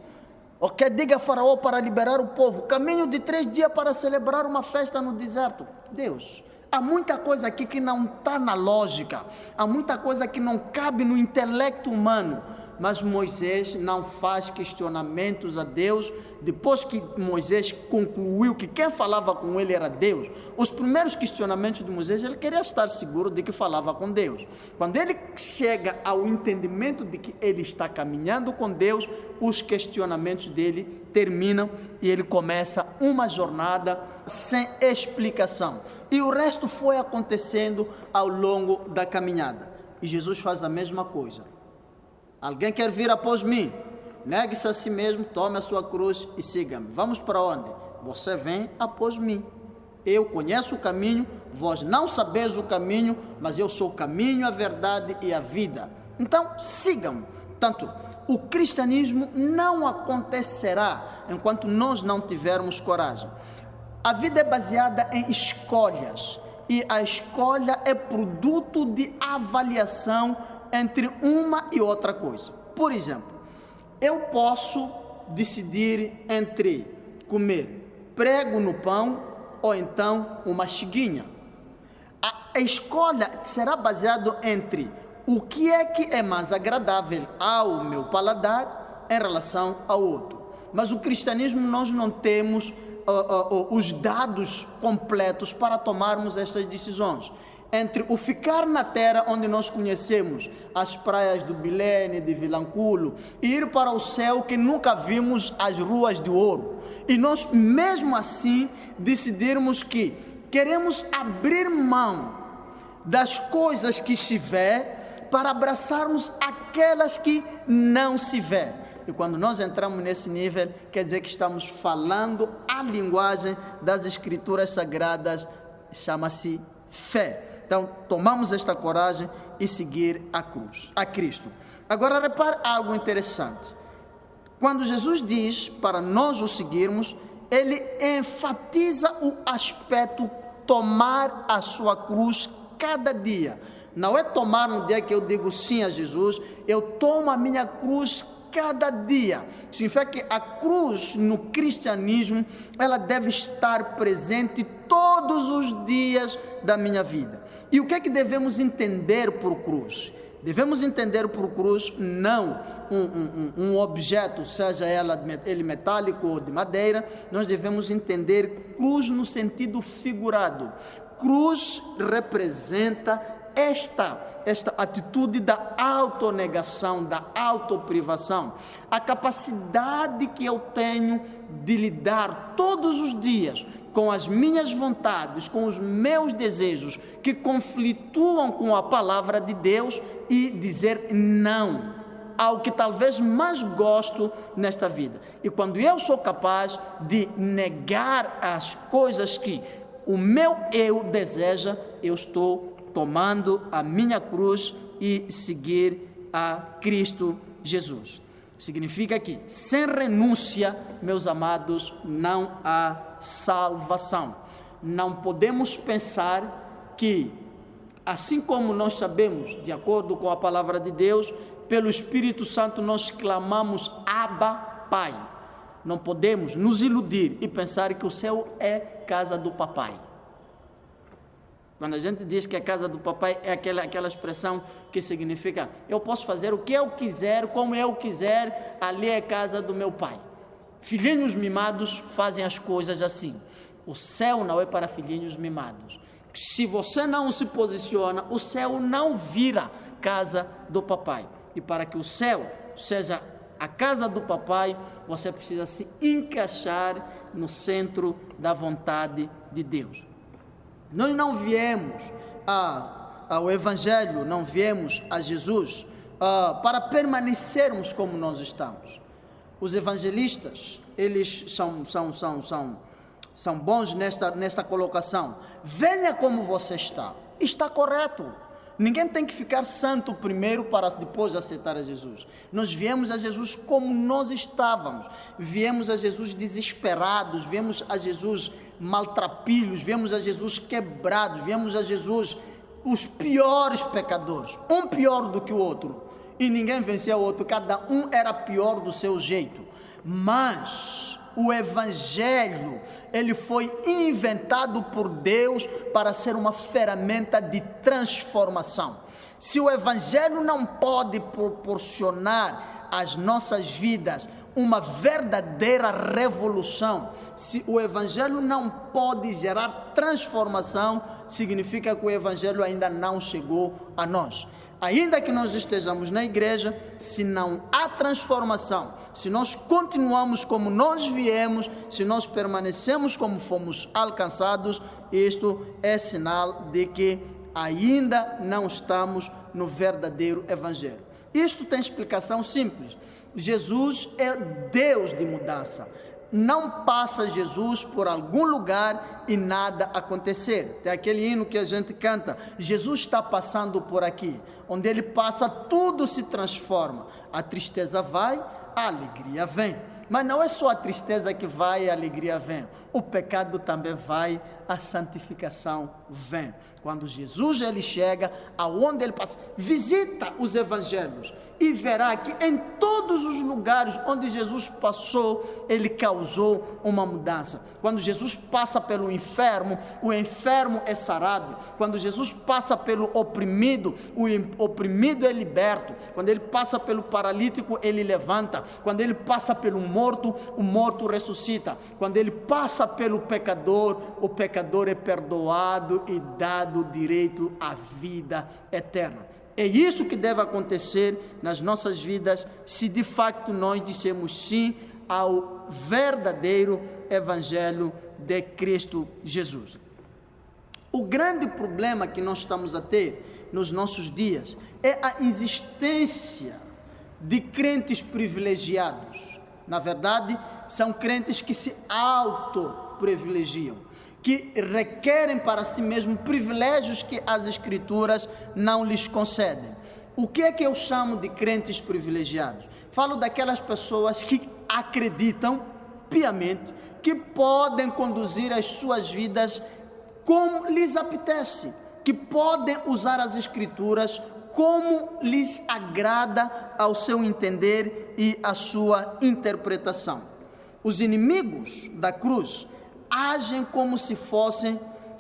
Ok, diga a Faraó para liberar o povo. Caminho de 3 dias para celebrar uma festa no deserto. Deus, há muita coisa aqui que não está na lógica. Há muita coisa que não cabe no intelecto humano. Mas Moisés não faz questionamentos a Deus. Depois que Moisés concluiu que quem falava com ele era Deus, os primeiros questionamentos de Moisés, ele queria estar seguro de que falava com Deus. Quando ele chega ao entendimento de que ele está caminhando com Deus, os questionamentos dele terminam e ele começa uma jornada sem explicação. E o resto foi acontecendo ao longo da caminhada. E Jesus faz a mesma coisa. Alguém quer vir após mim? Negue-se a si mesmo, tome a sua cruz e siga-me. Vamos para onde? Você vem após mim. Eu conheço o caminho, vós não sabeis o caminho, mas eu sou o caminho, a verdade e a vida. Então, sigam-me. Tanto, o cristianismo não acontecerá enquanto nós não tivermos coragem. A vida é baseada em escolhas, e a escolha é produto de avaliação entre uma e outra coisa. Por exemplo, eu posso decidir entre comer prego no pão ou então uma chiguinha. A escolha será baseada entre o que é mais agradável ao meu paladar em relação ao outro. Mas o cristianismo, nós não temos os dados completos para tomarmos essas decisões. Entre o ficar na terra onde nós conhecemos as praias do Bilene, de Vilanculo, e ir para o céu que nunca vimos as ruas de ouro, e nós mesmo assim decidirmos que queremos abrir mão das coisas que se vê para abraçarmos aquelas que não se vê. E quando nós entramos nesse nível, quer dizer que estamos falando a linguagem das escrituras sagradas, chama-se fé. Então, tomamos esta coragem e seguir a cruz, a Cristo. Agora, repare algo interessante. Quando Jesus diz para nós o seguirmos, ele enfatiza o aspecto tomar a sua cruz cada dia. Não é tomar no dia que eu digo sim a Jesus, eu tomo a minha cruz cada dia. Significa que a cruz no cristianismo, ela deve estar presente todos os dias da minha vida. E o que é que devemos entender por cruz? Devemos entender por cruz não um objeto, seja ele metálico ou de madeira. Nós devemos entender cruz no sentido figurado. Cruz representa esta atitude da autonegação, da autoprivação, a capacidade que eu tenho de lidar todos os dias com as minhas vontades, com os meus desejos, que conflituam com a palavra de Deus, e dizer não ao que talvez mais gosto nesta vida. E quando eu sou capaz de negar as coisas que o meu eu deseja, eu estou tomando a minha cruz e seguir a Cristo Jesus. Significa que sem renúncia, meus amados, não há salvação. Não podemos pensar que, assim como nós sabemos, de acordo com a palavra de Deus, pelo Espírito Santo nós clamamos Abba, Pai. Não podemos nos iludir e pensar que o céu é casa do papai. Quando a gente diz que a casa do papai, é aquela expressão que significa: eu posso fazer o que eu quiser, como eu quiser, ali é casa do meu pai. Filhinhos mimados fazem as coisas assim. O céu não é para filhinhos mimados. Se você não se posiciona, o céu não vira casa do papai. E para que o céu seja a casa do papai, você precisa se encaixar no centro da vontade de Deus. Nós não viemos ao Evangelho, não viemos a Jesus para permanecermos como nós estamos. Os evangelistas, eles são bons nesta colocação. Venha como você está. Está correto. Ninguém tem que ficar santo primeiro para depois aceitar a Jesus. Nós viemos a Jesus como nós estávamos. Viemos a Jesus desesperados, viemos a Jesus maltrapilhos, viemos a Jesus quebrados, viemos a Jesus os piores pecadores, um pior do que o outro. E ninguém vencia o outro, cada um era pior do seu jeito. Mas o Evangelho, ele foi inventado por Deus para ser uma ferramenta de transformação. Se o Evangelho não pode proporcionar às nossas vidas uma verdadeira revolução, se o Evangelho não pode gerar transformação, significa que o Evangelho ainda não chegou a nós. Ainda que nós estejamos na igreja, se não há transformação, se nós continuamos como nós viemos, se nós permanecemos como fomos alcançados, isto é sinal de que ainda não estamos no verdadeiro Evangelho. Isto tem explicação simples. Jesus é Deus de mudança. Não passa Jesus por algum lugar e nada acontecer. Tem aquele hino que a gente canta: Jesus está passando por aqui. Onde ele passa, tudo se transforma. A tristeza vai, a alegria vem. Mas não é só a tristeza que vai e a alegria vem. O pecado também vai, a santificação vem. Quando Jesus ele chega, aonde ele passa, visita os evangelhos e verá que em todos os lugares onde Jesus passou, ele causou uma mudança. Quando Jesus passa pelo enfermo, o enfermo é sarado. Quando Jesus passa pelo oprimido, o oprimido é liberto. Quando ele passa pelo paralítico, ele levanta. Quando ele passa pelo morto, o morto ressuscita. Quando ele passa pelo pecador, o pecador é perdoado e dado direito à vida eterna. É isso que deve acontecer nas nossas vidas, se de fato nós dissemos sim ao verdadeiro Evangelho de Cristo Jesus. O grande problema que nós estamos a ter nos nossos dias é a existência de crentes privilegiados. Na verdade, são crentes que se auto-privilegiam, que requerem para si mesmo privilégios que as Escrituras não lhes concedem. O que é que eu chamo de crentes privilegiados? Falo daquelas pessoas que acreditam piamente que podem conduzir as suas vidas como lhes apetece, que podem usar as Escrituras como lhes agrada ao seu entender e à sua interpretação. Os inimigos da cruz agem como se fossem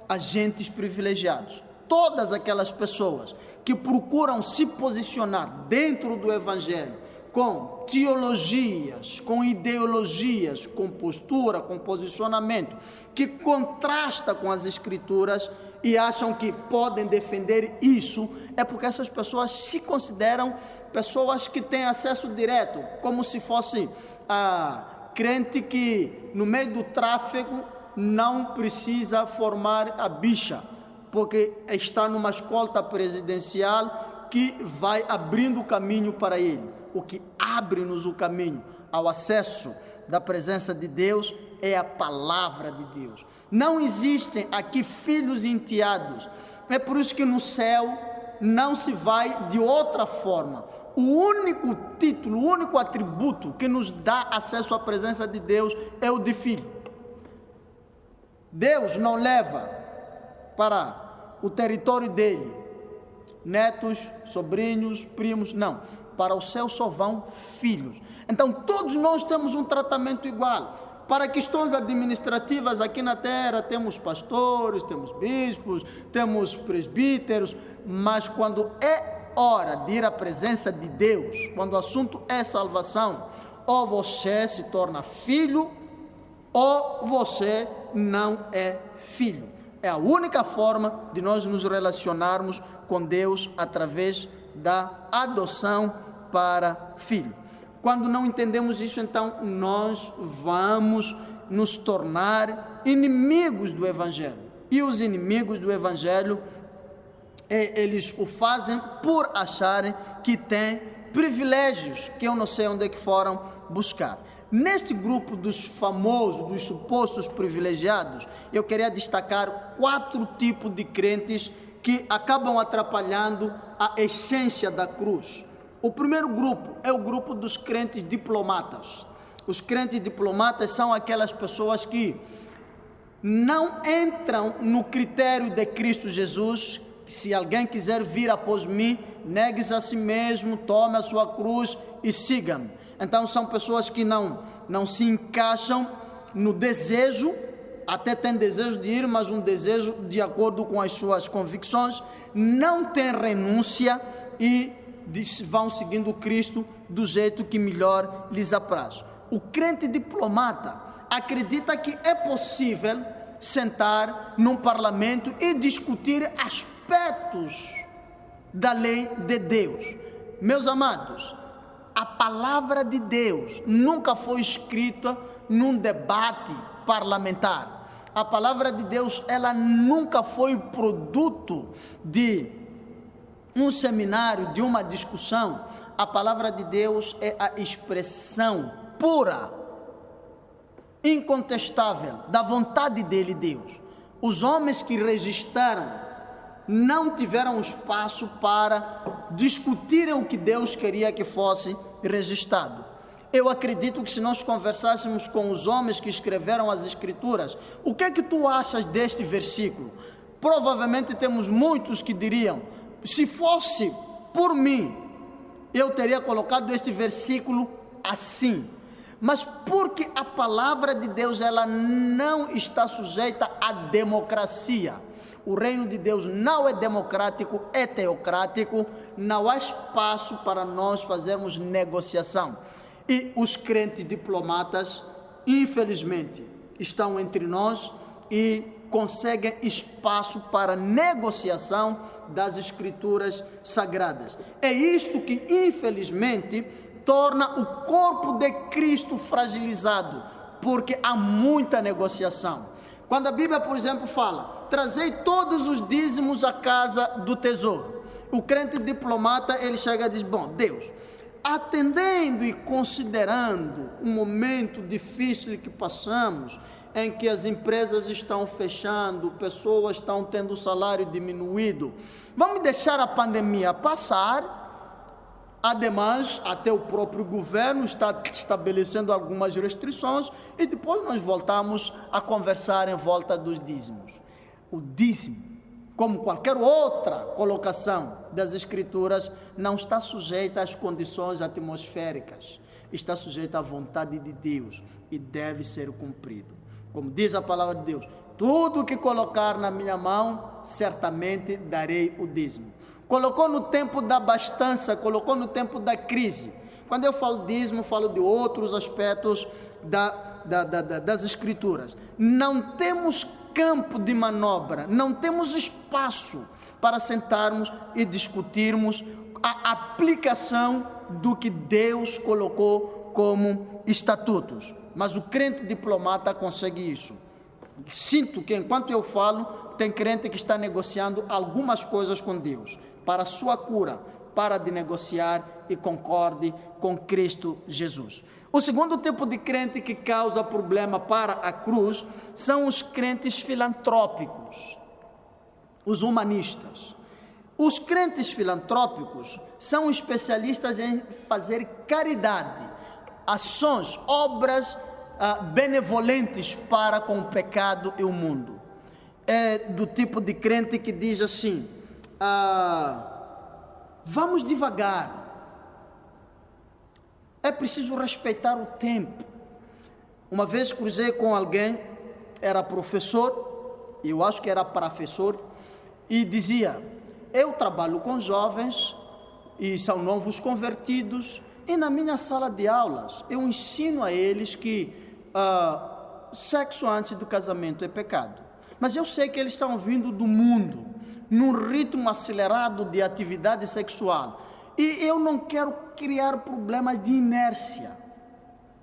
agentes privilegiados. Todas aquelas pessoas que procuram se posicionar dentro do Evangelho com teologias, com ideologias, com postura, com posicionamento, que contrasta com as Escrituras e acham que podem defender isso, é porque essas pessoas se consideram pessoas que têm acesso direto, como se fosse crente que no meio do tráfego não precisa formar a bicha, porque está numa escolta presidencial que vai abrindo o caminho para ele. O que abre-nos o caminho ao acesso da presença de Deus é a palavra de Deus. Não existem aqui filhos enteados. É por isso que no céu não se vai de outra forma. O único título, o único atributo que nos dá acesso à presença de Deus é o de filho. Deus não leva para o território dele netos, sobrinhos, primos, não. Para o céu só vão filhos. Então todos nós temos um tratamento igual. Para questões administrativas aqui na terra, temos pastores, temos bispos, temos presbíteros, mas quando é hora de ir à presença de Deus, quando o assunto é salvação, ou você se torna filho, ou você não é filho. É a única forma de nós nos relacionarmos com Deus através da adoção para filho. Quando não entendemos isso, então nós vamos nos tornar inimigos do Evangelho. E os inimigos do Evangelho, eles o fazem por acharem que têm privilégios que eu não sei onde é que foram buscar. Neste grupo dos famosos, dos supostos privilegiados, eu queria destacar 4 tipos de crentes que acabam atrapalhando a essência da cruz. O primeiro grupo é o grupo dos crentes diplomatas. Os crentes diplomatas são aquelas pessoas que não entram no critério de Cristo Jesus. Se alguém quiser vir após mim, negue-se a si mesmo, tome a sua cruz e siga-me. Então são pessoas que não se encaixam no desejo, até tem desejo de ir, mas um desejo de acordo com as suas convicções, não tem renúncia e vão seguindo Cristo do jeito que melhor lhes apraz. O crente diplomata acredita que é possível sentar num parlamento e discutir aspectos da lei de Deus. Meus amados, a palavra de Deus nunca foi escrita num debate parlamentar. A palavra de Deus, ela nunca foi produto de um seminário, de uma discussão. A palavra de Deus é a expressão pura, incontestável, da vontade dele, Deus. Os homens que registraram não tiveram espaço para discutirem o que Deus queria que fosse registrado. Eu acredito que se nós conversássemos com os homens que escreveram as Escrituras, o que é que tu achas deste versículo? Provavelmente temos muitos que diriam: se fosse por mim, eu teria colocado este versículo assim. Mas porque a palavra de Deus, ela não está sujeita à democracia. O reino de Deus não é democrático, é teocrático. Não há espaço para nós fazermos negociação. E os crentes diplomatas, infelizmente, estão entre nós e conseguem espaço para negociação das Escrituras Sagradas. É isto que, infelizmente, torna o corpo de Cristo fragilizado, porque há muita negociação. Quando a Bíblia, por exemplo, fala: trazei todos os dízimos à casa do tesouro, o crente diplomata, ele chega e diz: bom, Deus, atendendo e considerando um momento difícil que passamos, em que as empresas estão fechando, pessoas estão tendo o salário diminuído, vamos deixar a pandemia passar. Ademais, até o próprio governo está estabelecendo algumas restrições e depois nós voltamos a conversar em volta dos dízimos. O dízimo, como qualquer outra colocação das Escrituras, não está sujeita às condições atmosféricas, está sujeita à vontade de Deus e deve ser cumprido. Como diz a palavra de Deus: tudo que colocar na minha mão, certamente darei o dízimo. Colocou no tempo da abastança, colocou no tempo da crise. Quando eu falo dízimo, falo de outros aspectos das Escrituras. Não temos campo de manobra, não temos espaço para sentarmos e discutirmos a aplicação do que Deus colocou como estatutos. Mas o crente diplomata consegue isso. Sinto que enquanto eu falo, tem crente que está negociando algumas coisas com Deus, para a sua cura. Para de negociar e concorde com Cristo Jesus. O segundo tipo de crente que causa problema para a cruz são os crentes filantrópicos, os humanistas. Os crentes filantrópicos são especialistas em fazer caridade, ações, obras benevolentes para com o pecado e o mundo. É do tipo de crente que diz assim: vamos devagar, é preciso respeitar o tempo. Uma vez cruzei com alguém, era professor, eu acho que era professor, e dizia: eu trabalho com jovens e são novos convertidos, e na minha sala de aulas eu ensino a eles que sexo antes do casamento é pecado, mas eu sei que eles estão vindo do mundo num ritmo acelerado de atividade sexual, e eu não quero criar problemas de inércia.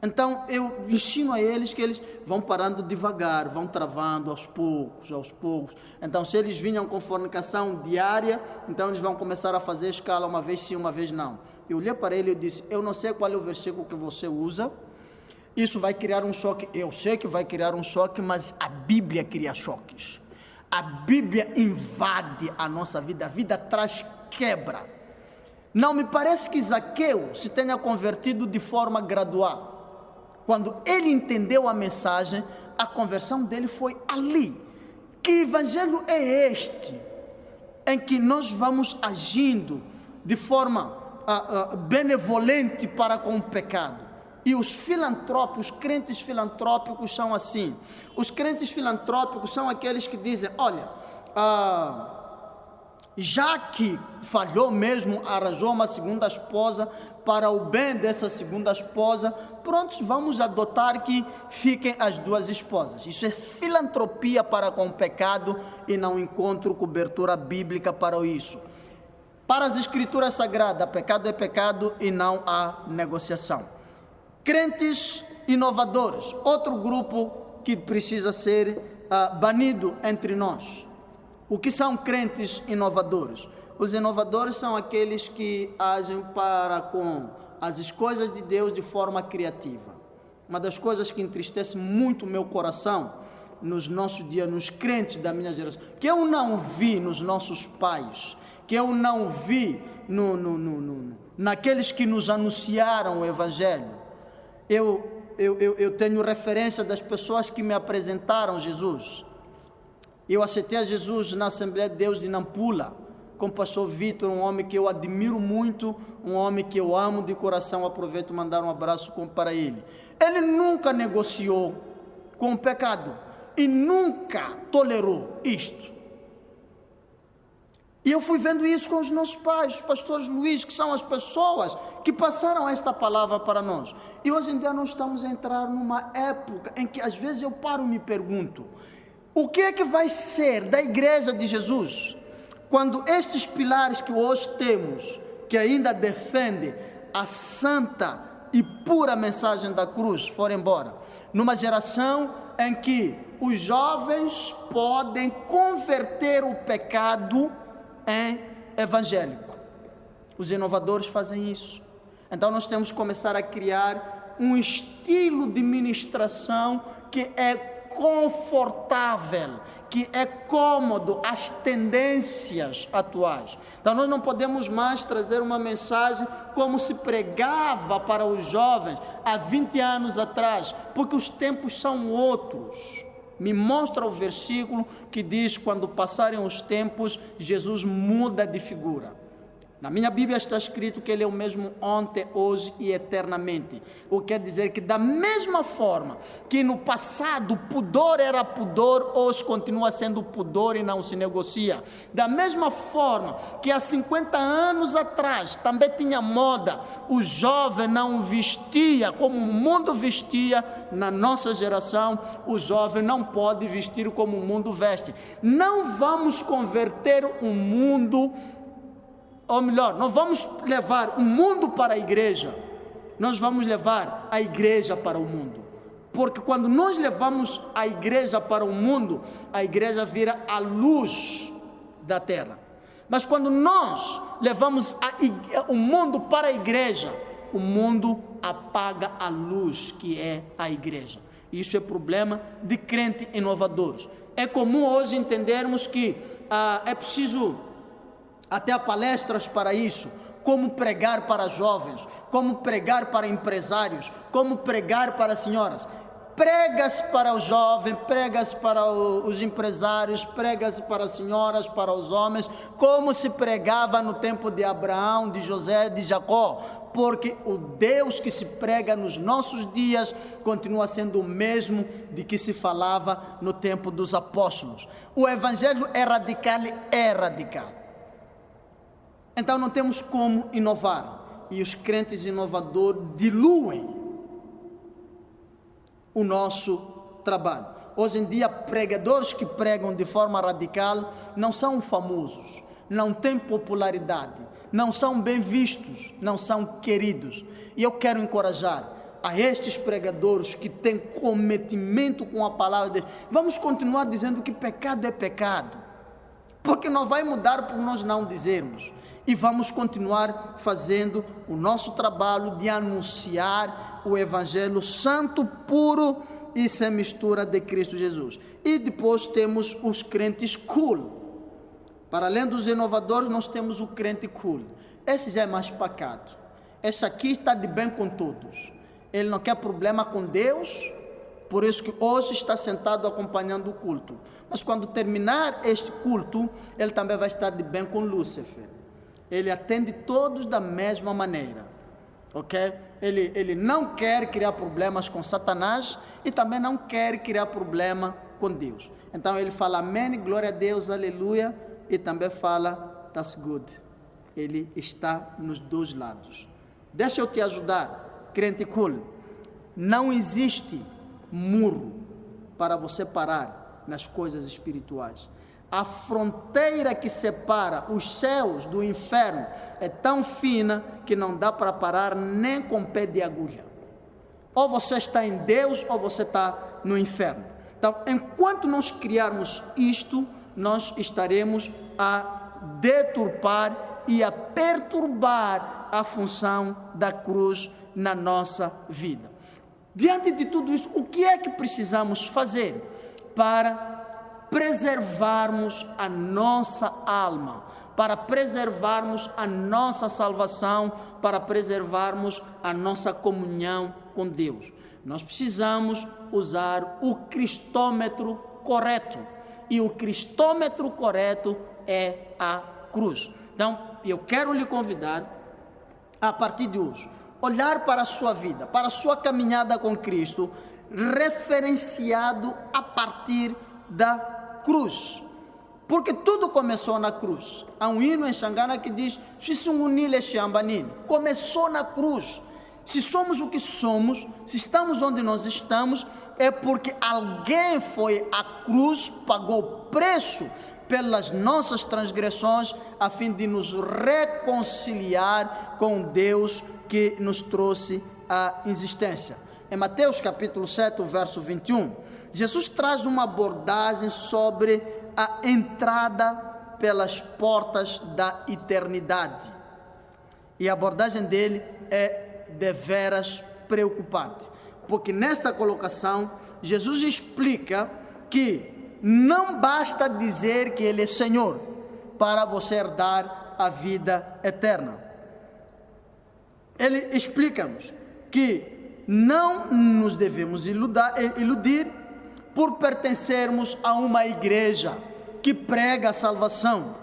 Então eu ensino a eles que eles vão parando devagar, vão travando aos poucos. Então se eles vinham com fornicação diária, então eles vão começar a fazer escala, uma vez sim, uma vez não. Eu olhei para ele e disse: eu não sei qual é o versículo que você usa, isso vai criar um choque. Eu sei que vai criar um choque, mas a Bíblia cria choques. A Bíblia invade a nossa vida, a vida traz quebra. Não me parece que Zaqueu se tenha convertido de forma gradual. Quando ele entendeu a mensagem, a conversão dele foi ali. Que evangelho é este, em que nós vamos agindo de forma benevolente para com o pecado? E os filantrópicos, os crentes filantrópicos são assim. Os crentes filantrópicos são aqueles que dizem: olha, já que falhou mesmo, arranjou uma segunda esposa, para o bem dessa segunda esposa, prontos, vamos adotar que fiquem as duas esposas. Isso é filantropia para com o pecado, e não encontro cobertura bíblica para isso. Para as escrituras sagradas, pecado é pecado e não há negociação. Crentes inovadores, outro grupo que precisa ser banido entre nós. O que são crentes inovadores? Os inovadores são aqueles que agem para com as coisas de Deus de forma criativa. Uma das coisas que entristece muito o meu coração nos nossos dias, nos crentes da minha geração, que eu não vi nos nossos pais, que eu não vi naqueles que nos anunciaram o Evangelho. Eu tenho referência das pessoas que me apresentaram Jesus. Eu aceitei a Jesus na Assembleia de Deus de Nampula, com o pastor Vitor, um homem que eu admiro muito, um homem que eu amo de coração. Aproveito e mandar um abraço para ele. Ele nunca negociou com o pecado e nunca tolerou isto. E eu fui vendo isso com os nossos pais, os pastores Luís, que são as pessoas que passaram esta palavra para nós. E hoje em dia nós estamos a entrar numa época em que às vezes eu paro e me pergunto: o que é que vai ser da igreja de Jesus quando estes pilares que hoje temos, que ainda defendem a santa e pura mensagem da cruz, forem embora? Numa geração em que os jovens podem converter o pecado em evangélico. Os inovadores fazem isso. Então nós temos que começar a criar um estilo de ministração que é confortável, que é cômodo às tendências atuais. Então nós não podemos mais trazer uma mensagem como se pregava para os jovens há 20 anos atrás, porque os tempos são outros. Me mostra o versículo que diz: quando passarem os tempos, Jesus muda de figura. Na minha Bíblia está escrito que Ele é o mesmo ontem, hoje e eternamente. O que quer dizer que da mesma forma que no passado pudor era pudor, hoje continua sendo pudor e não se negocia. Da mesma forma que há 50 anos atrás também tinha moda, o jovem não vestia como o mundo vestia, na nossa geração o jovem não pode vestir como o mundo veste. Não vamos converter o mundo, ou melhor, não vamos levar o mundo para a igreja, nós vamos levar a igreja para o mundo. Porque quando nós levamos a igreja para o mundo, a igreja vira a luz da terra. Mas quando nós levamos o mundo para a igreja, o mundo apaga a luz que é a igreja. Isso é problema de crentes inovadores. É comum hoje entendermos que é preciso até palestras para isso, como pregar para jovens, como pregar para empresários, como pregar para senhoras. Pregas para os jovens, pregas para os empresários, pregas para as senhoras, para os homens, como se pregava no tempo de Abraão, de José, de Jacó, porque o Deus que se prega nos nossos dias continua sendo o mesmo de que se falava no tempo dos apóstolos. O evangelho é radical, Então não temos como inovar, e os crentes inovadores diluem o nosso trabalho. Hoje em dia, pregadores que pregam de forma radical não são famosos, não têm popularidade, não são bem vistos, não são queridos. E eu quero encorajar a estes pregadores que têm cometimento com a palavra de Deus. Vamos continuar dizendo que pecado é pecado, porque não vai mudar por nós não dizermos. E vamos continuar fazendo o nosso trabalho de anunciar o Evangelho santo, puro e sem mistura de Cristo Jesus. E depois temos os crentes cool. Para além dos inovadores, nós temos o crente cool. Esse já é mais pacato. Esse aqui está de bem com todos. Ele não quer problema com Deus, por isso que hoje está sentado acompanhando o culto. Mas quando terminar este culto, ele também vai estar de bem com Lúcifer. Ele atende todos da mesma maneira, ok? Ele não quer criar problemas com Satanás e também não quer criar problema com Deus. Então ele fala amém, glória a Deus, aleluia, e também fala that's good. Ele está nos dois lados. Deixa eu te ajudar, crente cool. Não existe muro para você parar nas coisas espirituais. A fronteira que separa os céus do inferno é tão fina que não dá para parar nem com pé de agulha. Ou você está em Deus ou você está no inferno. Então, enquanto nós criarmos isto, nós estaremos a deturpar e a perturbar a função da cruz na nossa vida. Diante de tudo isso, o que é que precisamos fazer para preservarmos a nossa alma, para preservarmos a nossa salvação, para preservarmos a nossa comunhão com Deus? Nós precisamos usar o cristômetro correto, e o cristômetro correto é a cruz. Então, eu quero lhe convidar, a partir de hoje, olhar para a sua vida, para a sua caminhada com Cristo, referenciado a partir da cruz, porque tudo começou na cruz. Há um hino em Xangana que diz: começou na cruz. Se somos o que somos, se estamos onde nós estamos, é porque alguém foi à cruz, pagou preço pelas nossas transgressões, a fim de nos reconciliar com Deus que nos trouxe à existência. Em Mateus capítulo 7, verso 21, Jesus traz uma abordagem sobre a entrada pelas portas da eternidade. E a abordagem dele é deveras preocupante, porque nesta colocação, Jesus explica que não basta dizer que Ele é Senhor para você herdar a vida eterna. Ele explica-nos que não nos devemos iludir por pertencermos a uma igreja que prega a salvação,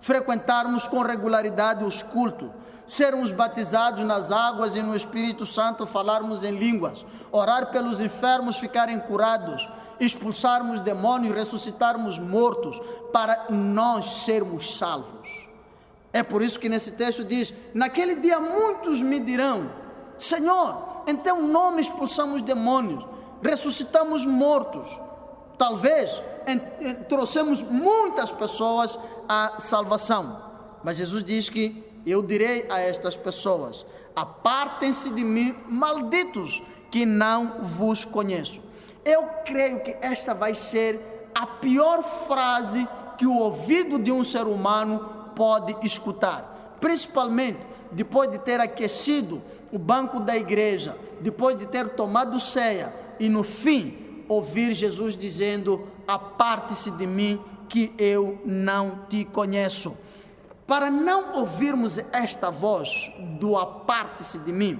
frequentarmos com regularidade os cultos, sermos batizados nas águas e no Espírito Santo, falarmos em línguas, orar pelos enfermos ficarem curados, expulsarmos demônios, ressuscitarmos mortos, para nós sermos salvos. É por isso que nesse texto diz: naquele dia muitos me dirão: Senhor, em teu nome expulsamos demônios, ressuscitamos mortos. Talvez trouxemos muitas pessoas à salvação, mas Jesus diz que eu direi a estas pessoas: apartem-se de mim, malditos, que não vos conheço. Eu creio que esta vai ser a pior frase que o ouvido de um ser humano pode escutar, principalmente depois de ter aquecido o banco da igreja, depois de ter tomado ceia e no fim ouvir Jesus dizendo: aparte-se de mim que eu não te conheço. Para não ouvirmos esta voz do aparte-se de mim,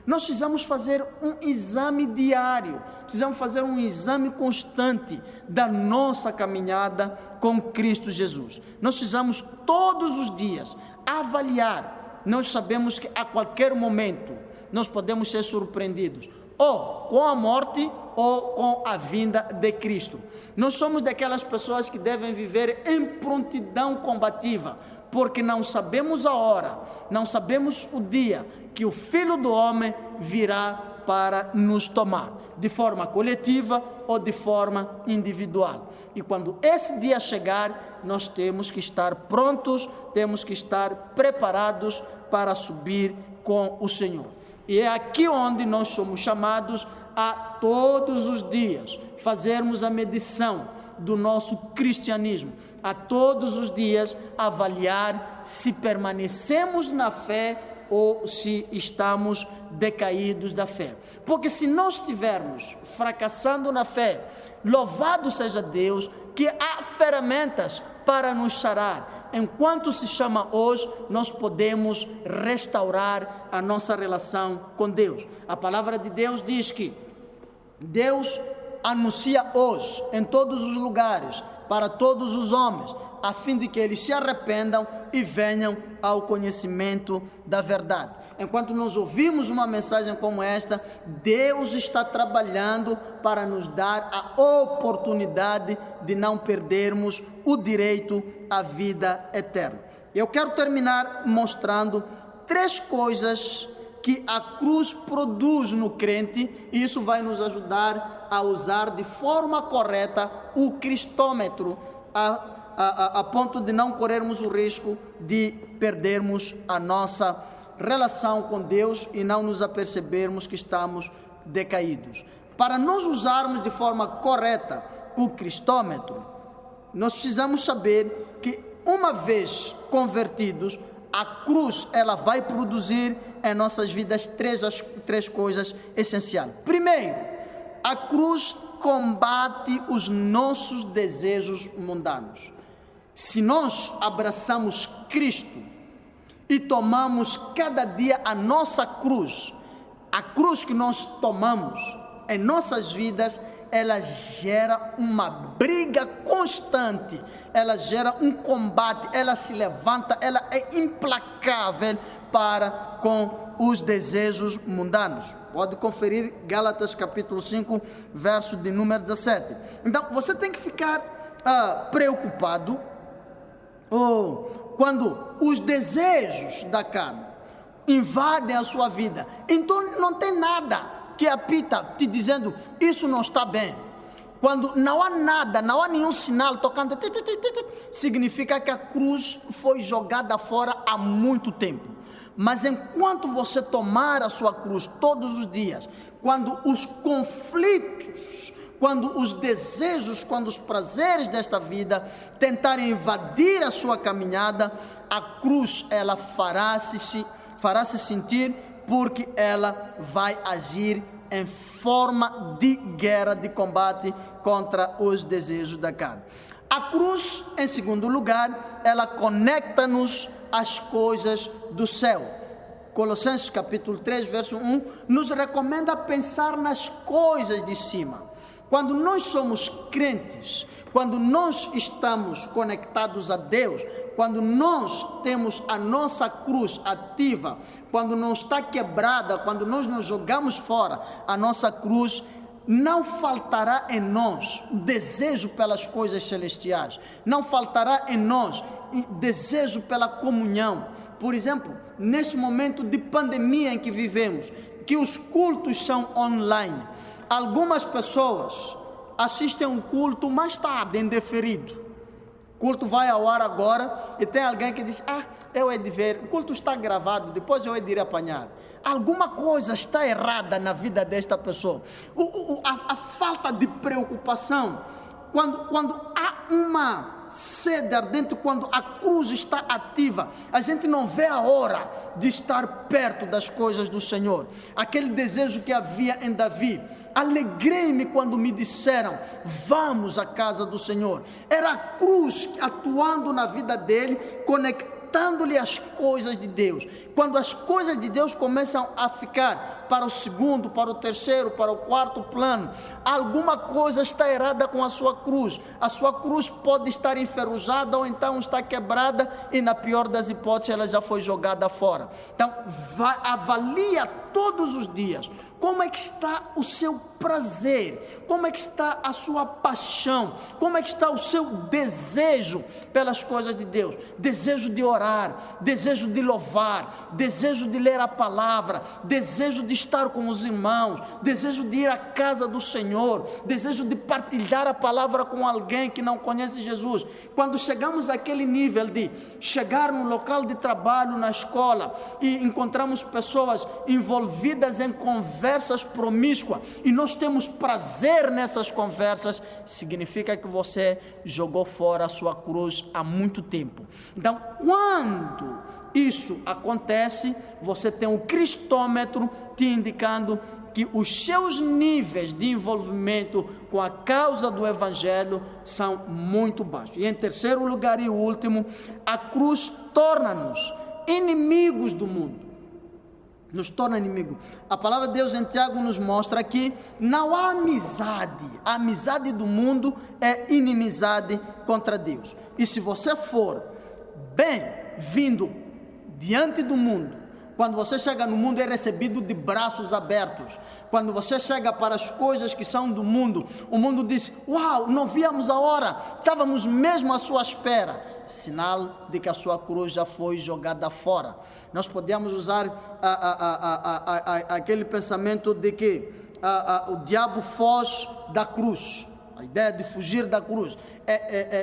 nós precisamos fazer um exame diário, precisamos fazer um exame constante da nossa caminhada com Cristo Jesus. Nós precisamos todos os dias avaliar. Nós sabemos que a qualquer momento nós podemos ser surpreendidos, ou com a morte ou com a vinda de Cristo. Nós somos daquelas pessoas que devem viver em prontidão combativa, porque não sabemos a hora, não sabemos o dia que o Filho do Homem virá para nos tomar, de forma coletiva ou de forma individual. E quando esse dia chegar, nós temos que estar prontos, temos que estar preparados para subir com o Senhor. E é aqui onde nós somos chamados a todos os dias fazermos a medição do nosso cristianismo, a todos os dias avaliar se permanecemos na fé ou se estamos decaídos da fé. Porque se nós estivermos fracassando na fé, louvado seja Deus que há ferramentas para nos sarar. Enquanto se chama hoje, nós podemos restaurar a nossa relação com Deus. A palavra de Deus diz que Deus anuncia hoje em todos os lugares, para todos os homens, a fim de que eles se arrependam e venham ao conhecimento da verdade. Enquanto nós ouvimos uma mensagem como esta, Deus está trabalhando para nos dar a oportunidade de não perdermos o direito à vida eterna. Eu quero terminar mostrando 3 coisas que a cruz produz no crente, e isso vai nos ajudar a usar de forma correta o cristômetro, a ponto de não corrermos o risco de perdermos a nossa relação com Deus e não nos apercebermos que estamos decaídos. Para nós usarmos de forma correta o cristômetro, nós precisamos saber que, uma vez convertidos, a cruz ela vai produzir em nossas vidas três coisas essenciais. Primeiro, a cruz combate os nossos desejos mundanos. Se nós abraçamos Cristo e tomamos cada dia a nossa cruz, a cruz que nós tomamos em nossas vidas, ela gera uma briga constante, ela gera um combate, ela se levanta, ela é implacável para com os desejos mundanos. Pode conferir Gálatas capítulo 5, verso de número 17. Então, você tem que ficar preocupado quando os desejos da carne invadem a sua vida. Então, não tem nada que apita te dizendo, isso não está bem. Quando não há nada, não há nenhum sinal tocando, significa que a cruz foi jogada fora há muito tempo. Mas enquanto você tomar a sua cruz todos os dias, quando os conflitos, quando os desejos, quando os prazeres desta vida tentarem invadir a sua caminhada, a cruz ela fará se sentir, porque ela vai agir em forma de guerra, de combate contra os desejos da carne. A cruz, em segundo lugar, ela conecta-nos às coisas do céu. Colossenses capítulo 3, verso 1, nos recomenda pensar nas coisas de cima. Quando nós somos crentes, quando nós estamos conectados a Deus, quando nós temos a nossa cruz ativa, quando não está quebrada, quando nós nos jogamos fora a nossa cruz, não faltará em nós desejo pelas coisas celestiais, não faltará em nós desejo pela comunhão. Por exemplo, neste momento de pandemia em que vivemos, que os cultos são online, algumas pessoas assistem um culto mais tarde, em deferido. O culto vai ao ar agora e tem alguém que diz, eu hei de ver, o culto está gravado, depois eu hei de ir apanhar. alguma coisa está errada na vida desta pessoa. A falta de preocupação, quando há uma sede ardente, quando a cruz está ativa, a gente não vê a hora de estar perto das coisas do Senhor. Aquele desejo que havia em Davi: alegrei-me quando me disseram, vamos à casa do Senhor. Era a cruz atuando na vida dele, conectando-lhe as coisas de Deus. Quando as coisas de Deus começam a ficar para o segundo, para o terceiro, para o quarto plano, alguma coisa está errada com a sua cruz. A sua cruz pode estar enferrujada ou então está quebrada, e na pior das hipóteses ela já foi jogada fora. Então avalia todos os dias como é que está o seu prazer, como é que está a sua paixão, como é que está o seu desejo pelas coisas de Deus. Desejo de orar, desejo de louvar, desejo de ler a palavra, desejo de estar com os irmãos, desejo de ir à casa do Senhor, desejo de partilhar a palavra com alguém que não conhece Jesus. Quando chegamos àquele nível de chegar no local de trabalho, na escola, e encontramos pessoas envolvidas em conversas promíscuas, e nós temos prazer nessas conversas, significa que você jogou fora a sua cruz há muito tempo. Então, quando isso acontece, você tem um cristômetro te indicando que os seus níveis de envolvimento com a causa do Evangelho são muito baixos. E em terceiro lugar e último, a cruz torna-nos inimigos do mundo. Nos torna inimigo. A palavra de Deus em Tiago nos mostra que não há amizade. A amizade do mundo é inimizade contra Deus. E se você for bem-vindo diante do mundo, quando você chega no mundo é recebido de braços abertos. Quando você chega para as coisas que são do mundo, o mundo diz: uau, não víamos a hora, estávamos mesmo à sua espera. Sinal de que a sua cruz já foi jogada fora. Nós podemos usar aquele pensamento de que o diabo foge da cruz. A ideia de fugir da cruz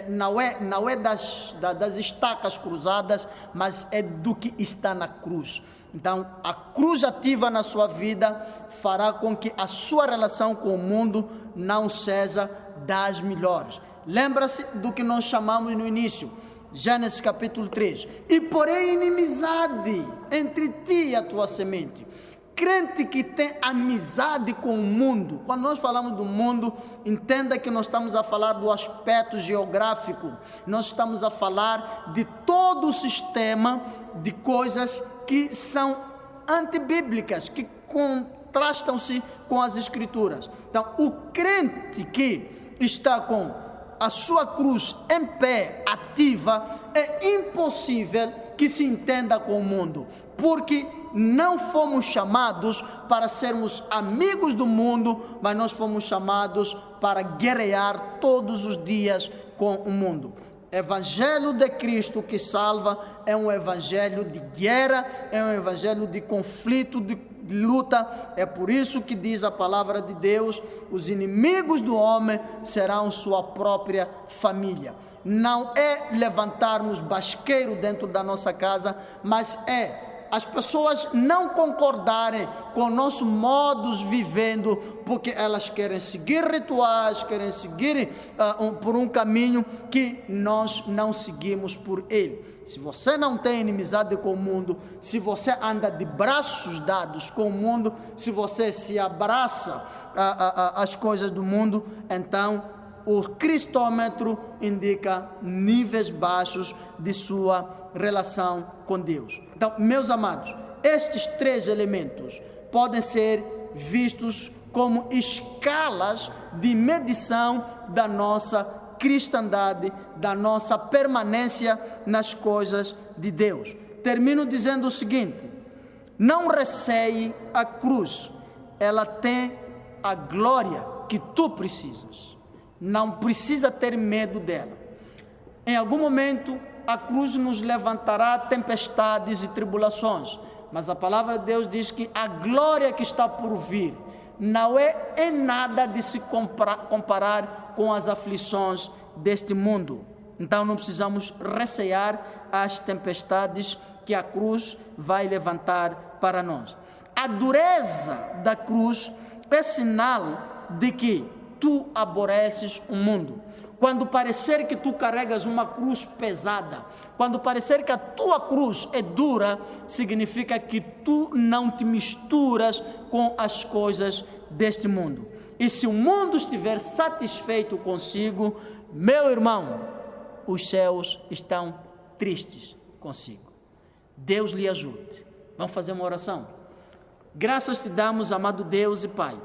não é das estacas cruzadas, mas é do que está na cruz. Então, a cruz ativa na sua vida fará com que a sua relação com o mundo não seja das melhores. Lembra-se do que nós chamamos no início, Gênesis capítulo 3. E porém inimizade entre ti e a tua semente. Crente que tem amizade com o mundo, quando nós falamos do mundo, entenda que nós estamos a falar do aspecto geográfico, nós estamos a falar de todo o sistema de coisas que são antibíblicas, que contrastam-se com as escrituras. Então, o crente que está com a sua cruz em pé, ativa, é impossível que se entenda com o mundo, porque não fomos chamados para sermos amigos do mundo, mas nós fomos chamados para guerrear todos os dias com o mundo. Evangelho de Cristo que salva é um evangelho de guerra, é um evangelho de conflito, de luta. É por isso que diz a palavra de Deus: os inimigos do homem serão sua própria família. Não é levantarmos basqueiro dentro da nossa casa, mas é as pessoas não concordarem com o nosso modus vivendo, porque elas querem seguir rituais, querem seguir por um caminho que nós não seguimos por ele. Se você não tem inimizade com o mundo, se você anda de braços dados com o mundo, se você se abraça às coisas do mundo, então o cristômetro indica níveis baixos de sua relação com Deus. Então, meus amados, estes três elementos podem ser vistos como escalas de medição da nossa cristandade, da nossa permanência nas coisas de Deus. Termino dizendo o seguinte: não receie a cruz, ela tem a glória que tu precisas. Não precisa ter medo dela. Em algum momento a cruz nos levantará tempestades e tribulações, mas a palavra de Deus diz que a glória que está por vir não é em nada de se comparar com as aflições deste mundo. Então não precisamos recear as tempestades que a cruz vai levantar para nós. A dureza da cruz é sinal de que tu aborreces o mundo. Quando parecer que tu carregas uma cruz pesada, quando parecer que a tua cruz é dura, significa que tu não te misturas com as coisas deste mundo. E se o mundo estiver satisfeito consigo, meu irmão, os céus estão tristes consigo. Deus lhe ajude. Vamos fazer uma oração? Graças te damos, amado Deus e Pai,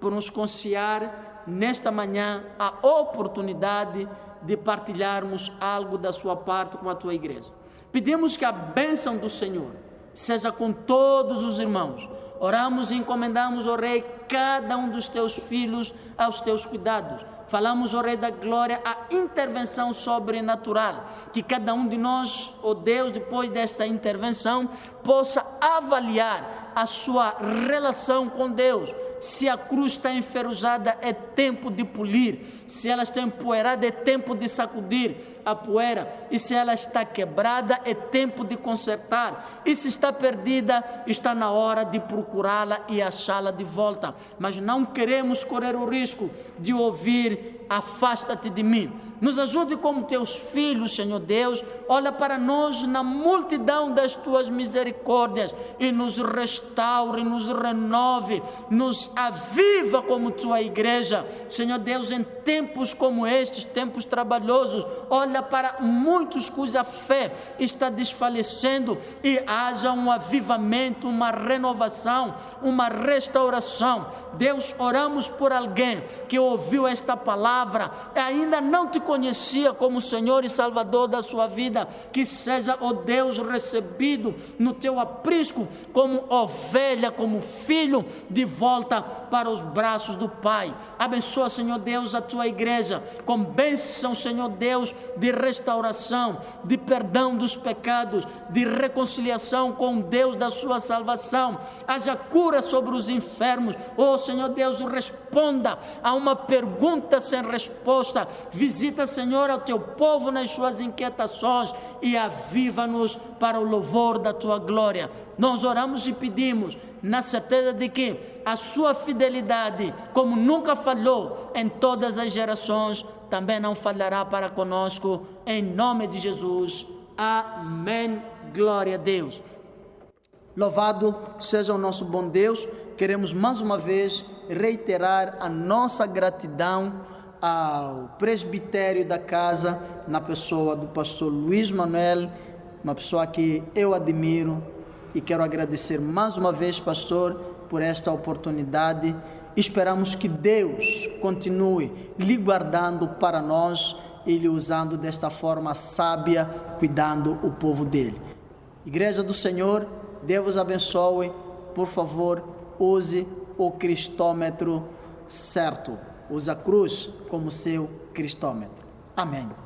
por nos conciliar nesta manhã a oportunidade de partilharmos algo da sua parte com a tua igreja. Pedimos que a bênção do Senhor seja com todos os irmãos. Oramos e encomendamos, ó Rei, cada um dos teus filhos aos teus cuidados. Falamos, ó Rei da Glória, a intervenção sobrenatural, que cada um de nós, ó Deus, depois desta intervenção, possa avaliar a sua relação com Deus. Se a cruz está enferrujada, é tempo de polir. Se ela está empoeirada, é tempo de sacudir a poeira. E se ela está quebrada, é tempo de consertar. E se está perdida, está na hora de procurá-la e achá-la de volta. Mas não queremos correr o risco de ouvir: afasta-te de mim. Nos ajude como teus filhos, Senhor Deus. Olha para nós na multidão das tuas misericórdias e nos restaure, nos renove, nos aviva como tua igreja. Senhor Deus, em tempos como estes, tempos trabalhosos, olha para muitos cuja fé está desfalecendo e haja um avivamento, uma renovação, uma restauração. Deus, oramos por alguém que ouviu esta palavra e ainda não te conhecia como Senhor e Salvador da sua vida, que seja, ó Deus, recebido no teu aprisco como ovelha, como filho, de volta para os braços do Pai. Abençoa, Senhor Deus, a tua igreja com bênção, Senhor Deus, de restauração, de perdão dos pecados, de reconciliação com Deus da sua salvação. Haja cura sobre os enfermos. Oh, Senhor Deus, responda a uma pergunta sem resposta. Visita, Senhor, ao teu povo nas suas inquietações e aviva-nos para o louvor da tua glória. Nós oramos e pedimos na certeza de que a sua fidelidade, como nunca falhou em todas as gerações, também não falhará para conosco, em nome de Jesus. Amém. Glória a Deus. Louvado seja o nosso bom Deus. Queremos mais uma vez reiterar a nossa gratidão ao presbitério da casa, na pessoa do pastor Luiz Manuel, uma pessoa que eu admiro, e quero agradecer mais uma vez, pastor, por esta oportunidade. Esperamos que Deus continue lhe guardando para nós e lhe usando desta forma sábia, cuidando o povo dele. Igreja do Senhor, Deus vos abençoe. Por favor, use o cristômetro certo. Use a cruz como seu cristômetro. Amém.